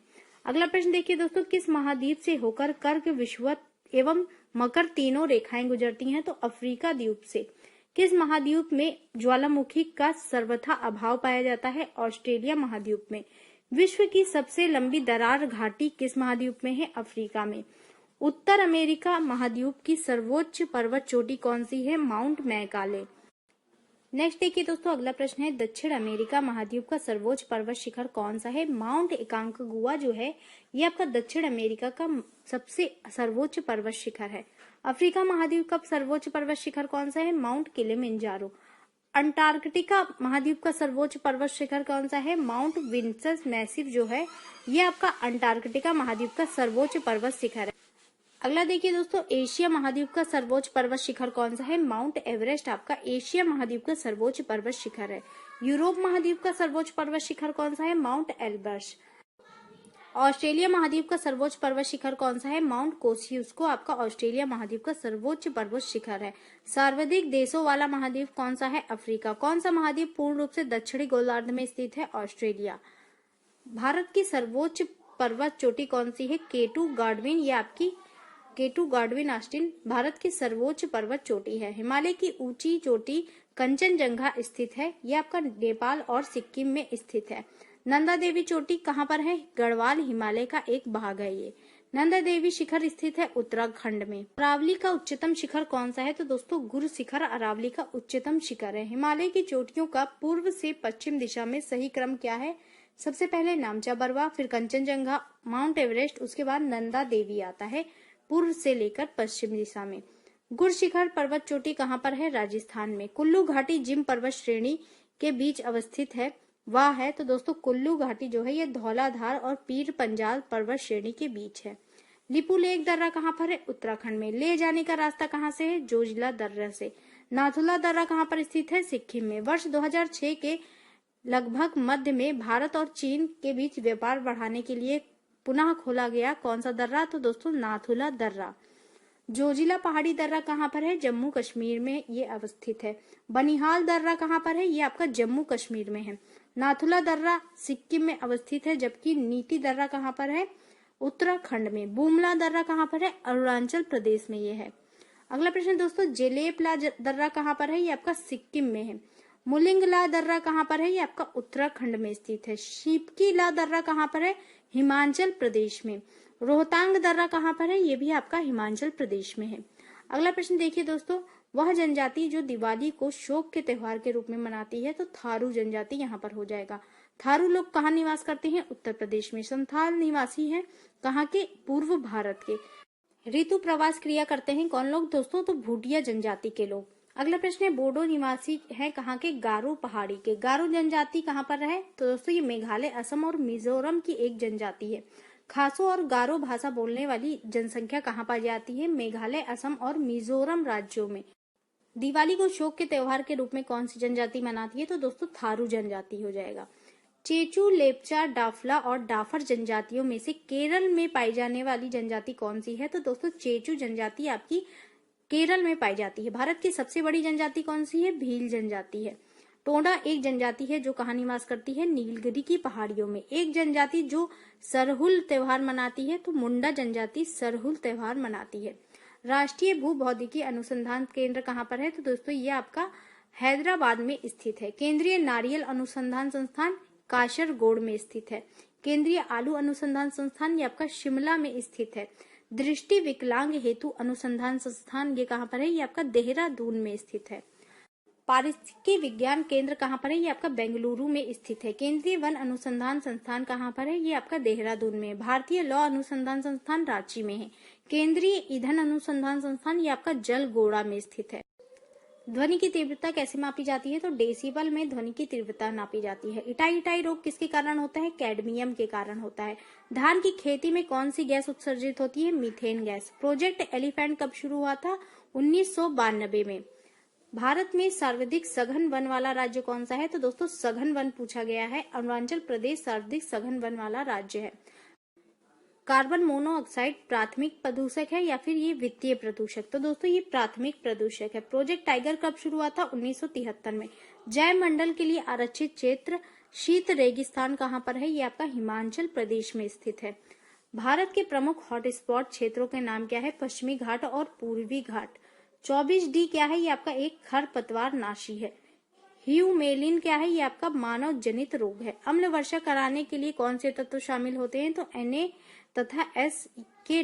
अगला प्रश्न देखिए दोस्तों, किस महाद्वीप से होकर कर्क, विषुवत एवं मकर तीनों रेखाएं गुजरती हैं? तो अफ्रीका द्वीप से। किस महाद्वीप में ज्वालामुखी का सर्वथा अभाव पाया जाता है? ऑस्ट्रेलिया महाद्वीप में। विश्व की सबसे लंबी दरार घाटी किस महाद्वीप में है? अफ्रीका में। उत्तर अमेरिका महाद्वीप की सर्वोच्च पर्वत चोटी कौन सी है? Mount Macaulay. नेक्स्ट देखिए दोस्तों, अगला प्रश्न है, दक्षिण अमेरिका महाद्वीप का सर्वोच्च पर्वत शिखर कौन सा है? माउंट एकांकागुआ जो है ये आपका दक्षिण अमेरिका का सबसे सर्वोच्च पर्वत शिखर है। अफ्रीका महाद्वीप का सर्वोच्च पर्वत शिखर कौन सा है? Mount Kilimanjaro. अंटार्कटिका महाद्वीप का सर्वोच्च पर्वत शिखर कौन सा है? माउंट विंसस मैसिव जो है ये आपका अंटार्कटिका महाद्वीप का सर्वोच्च पर्वत शिखर है। अगला देखिए दोस्तों, एशिया महाद्वीप का सर्वोच्च पर्वत शिखर कौन सा है? माउंट एवरेस्ट आपका एशिया महाद्वीप का सर्वोच्च पर्वत शिखर है। यूरोप महाद्वीप का सर्वोच्च पर्वत शिखर कौन सा है? Mount Elbrus. ऑस्ट्रेलिया महाद्वीप का सर्वोच्च पर्वत शिखर कौन सा है? माउंट कोसियुस्को आपका ऑस्ट्रेलिया महाद्वीप का सर्वोच्च पर्वत शिखर है। सर्वाधिक देशों वाला महाद्वीप कौन सा है? अफ्रीका। कौन सा महाद्वीप पूर्ण रूप से दक्षिणी गोलार्ध में स्थित है? ऑस्ट्रेलिया। भारत की सर्वोच्च पर्वत चोटी कौन सी है? केटू गार्डविन, ये आपकी केटू गार्डविन ऑस्टिन भारत की सर्वोच्च पर्वत चोटी है। हिमालय की ऊंची चोटी कंचनजंगा स्थित है, यह आपका नेपाल और सिक्किम में स्थित है। नंदा देवी चोटी कहाँ पर है? गढ़वाल हिमालय का एक भाग है ये। नंदा देवी शिखर स्थित है उत्तराखंड में। अरावली का उच्चतम शिखर कौन सा है? तो दोस्तों गुरु शिखर अरावली का उच्चतम शिखर है। हिमालय की चोटियों का पूर्व से पश्चिम दिशा में सही क्रम क्या है? सबसे पहले नामचा बरवा, फिर कंचनजंगा, माउंट एवरेस्ट, उसके बाद नंदा देवी आता है पूर्व से लेकर पश्चिम दिशा में। गुर शिखर पर्वत चोटी कहाँ पर है? राजस्थान में। कुल्लू घाटी जिम पर्वत श्रेणी के बीच अवस्थित है, वह है तो दोस्तों कुल्लू घाटी जो है ये धौलाधार और पीर पंजाल पर्वत श्रेणी के बीच है। लिपू लेक दर्रा कहाँ पर है? उत्तराखंड में। ले जाने का रास्ता कहाँ से है? जोजिला दर्रा से। नाथुला दर्रा कहाँ पर स्थित है? सिक्किम में। वर्ष 2006 के लगभग मध्य में भारत और चीन के बीच व्यापार बढ़ाने के लिए पुनः खोला गया कौन सा दर्रा? तो दोस्तों नाथुला दर्रा। जोजिला पहाड़ी दर्रा कहाँ पर है? जम्मू कश्मीर में ये अवस्थित है। बनिहाल दर्रा कहाँ पर है? ये आपका जम्मू कश्मीर में है। नाथुला दर्रा सिक्किम में अवस्थित है, जबकि नीति दर्रा कहाँ पर है? उत्तराखंड में। बुमला दर्रा कहाँ पर है? अरुणाचल प्रदेश में ये है। अगला प्रश्न दोस्तों, जेलेपला दर्रा कहाँ पर है? ये आपका सिक्किम में है। मुलिंगला दर्रा कहाँ पर है? ये आपका उत्तराखंड में स्थित है। शिपकीला दर्रा कहाँ पर है? हिमाचल प्रदेश में। रोहतांग दर्रा कहाँ पर है? ये भी आपका हिमाचल प्रदेश में है। अगला प्रश्न देखिए दोस्तों, वह जनजाति जो दिवाली को शोक के त्योहार के रूप में मनाती है, तो थारू जनजाति यहाँ पर हो जाएगा। थारू लोग कहाँ निवास करते हैं? उत्तर प्रदेश में। संथाल निवासी हैं कहाँ के? पूर्व भारत के। ऋतु प्रवास क्रिया करते हैं कौन लोग दोस्तों? तो भूटिया जनजाति के लोग। अगला प्रश्न है, बोडो निवासी है कहाँ के? गारो पहाड़ी के। गारो जनजाति कहाँ पर है? तो दोस्तों ये मेघालय, असम और मिजोरम की एक जनजाति है। खासो और गारो भाषा बोलने वाली जनसंख्या कहाँ पाई जाती है? मेघालय, असम और मिजोरम राज्यों में। दिवाली को शोक के त्योहार के रूप में कौन सी जनजाति मनाती है? तो दोस्तों थारू जनजाति हो जाएगा। चेचू, लेप्चा, डाफला और डाफर जनजातियों में से केरल में पाई जाने वाली जनजाति कौन सी है? तो दोस्तों चेचू जनजाति आपकी केरल में पाई जाती है। भारत की सबसे बड़ी जनजाति कौन सी है? भील जनजाति है। टोडा एक जनजाति है जो कहाँ निवास करती है? नीलगिरी की पहाड़ियों में। एक जनजाति जो सरहुल त्योहार मनाती है, तो मुंडा जनजाति सरहुल त्योहार मनाती है। राष्ट्रीय भूभौतिकी अनुसंधान केंद्र कहाँ पर है? तो दोस्तों ये आपका हैदराबाद में स्थित है। केंद्रीय नारियल अनुसंधान संस्थान काशरगोड में स्थित है। केंद्रीय आलू अनुसंधान संस्थान ये आपका शिमला में स्थित है। दृष्टि विकलांग हेतु अनुसंधान संस्थान ये कहाँ पर है? ये आपका देहरादून में स्थित है। पारिस्थितिकी विज्ञान केंद्र कहाँ पर है? ये आपका बेंगलुरु में स्थित है। केंद्रीय वन अनुसंधान संस्थान कहाँ पर है? ये आपका देहरादून में। भारतीय लौ अनुसंधान संस्थान रांची में है। केंद्रीय ईंधन अनुसंधान संस्थान ये आपका जलगोड़ा में स्थित है। ध्वनि की तीव्रता कैसे मापी जाती है? तो डेसिबल में ध्वनि की तीव्रता नापी जाती है। इटाई रोग किसके कारण होता है? कैडमियम के कारण होता है। धान की खेती में कौन सी गैस उत्सर्जित होती है? Methane gas. प्रोजेक्ट एलिफेंट कब शुरू हुआ था? 1992 में। भारत में सर्वाधिक सघन वन वाला राज्य कौन सा है? तो दोस्तों सघन वन पूछा गया है। अरुणाचल प्रदेश सर्वाधिक सघन वन वाला राज्य है। कार्बन मोनोऑक्साइड प्राथमिक प्रदूषक है या फिर ये वित्तीय प्रदूषक? तो दोस्तों ये प्राथमिक प्रदूषक है। प्रोजेक्ट टाइगर कब शुरू हुआ था? 1973 में। जैव मंडल के लिए आरक्षित क्षेत्र शीत रेगिस्तान कहाँ पर है? ये आपका हिमाचल प्रदेश में स्थित है। भारत के प्रमुख हॉटस्पॉट क्षेत्रों के नाम क्या है? पश्चिमी घाट और पूर्वी घाट। 24D क्या है, ये आपका एक खरपतवार नाशी है। ह्यूमेलिन क्या है, ये आपका मानव जनित रोग है। अम्ल वर्षा कराने के लिए कौन से तत्व शामिल होते हैं, तो Na तथा S के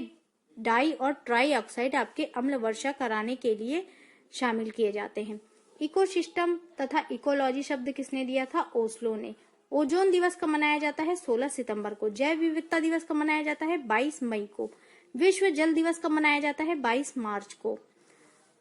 डाई और ट्राई ऑक्साइड आपके अम्ल वर्षा कराने के लिए शामिल किए जाते हैं। इकोसिस्टम तथा इकोलॉजी शब्द किसने दिया था, ओस्लो ने। ओजोन दिवस कब मनाया जाता है, 16 सितंबर को। जैव विविधता दिवस कब मनाया जाता है, 22 मई को। विश्व जल दिवस कब मनाया जाता है, 22 मार्च को।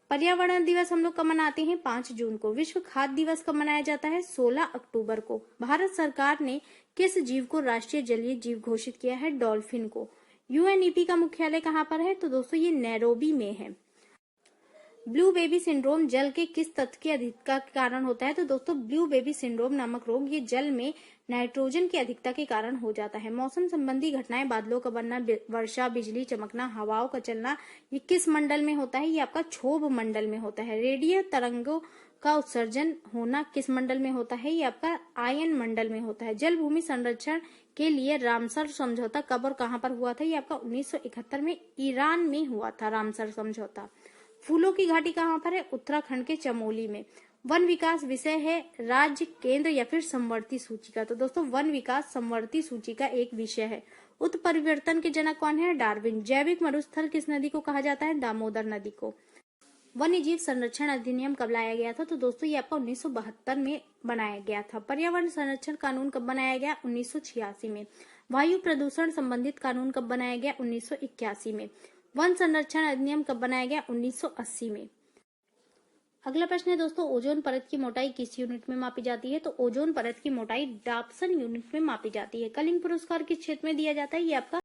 पर्यावरण दिवस हम लोग कब मनाते हैं, 5 जून को। विश्व खाद्य दिवस कब मनाया जाता है, 16 अक्टूबर को। भारत सरकार ने किस जीव को राष्ट्रीय जलीय जीव घोषित किया है, डॉल्फिन को। यूएनईपी का मुख्यालय कहाँ पर है, तो दोस्तों ये नैरोबी में है। ब्लू बेबी सिंड्रोम जल के किस तत्व की अधिकता के कारण होता है, तो दोस्तों ब्लू बेबी सिंड्रोम नामक रोग ये जल में नाइट्रोजन की अधिकता के कारण हो जाता है। मौसम संबंधी घटनाएं, बादलों का बनना, वर्षा, बिजली चमकना, हवाओं का चलना, ये किस मंडल में होता है, ये आपका क्षोभ मंडल में होता है। रेडियो तरंगों का उत्सर्जन होना किस मंडल में होता है, ये आपका आयन मंडल में होता है। जल भूमि संरक्षण के लिए रामसर समझौता कब और कहां पर हुआ था, ये आपका 1971 में ईरान में हुआ था रामसर समझौता। फूलों की घाटी कहाँ पर है, उत्तराखंड के चमोली में। वन विकास विषय है राज्य, केंद्र या फिर समवर्ती सूची का, तो दोस्तों वन विकास समवर्ती सूची का एक विषय है। उत्परिवर्तन के जनक कौन है, डार्विन। जैविक मरुस्थल किस नदी को कहा जाता है, दामोदर नदी को। वन्य जीव संरक्षण अधिनियम कब लाया गया था, तो दोस्तों ये आपका 1972 में बनाया गया था। पर्यावरण संरक्षण कानून कब बनाया गया, 1986 में। वायु प्रदूषण संबंधित कानून कब बनाया गया, 1981 में। वन संरक्षण अधिनियम कब बनाया गया, 1980 में। अगला प्रश्न है दोस्तों, ओजोन परत की मोटाई किस यूनिट में मापी जाती है, तो ओजोन परत की मोटाई डाप्सन यूनिट में मापी जाती है। कलिंग पुरस्कार किस क्षेत्र में दिया जाता है, ये आपका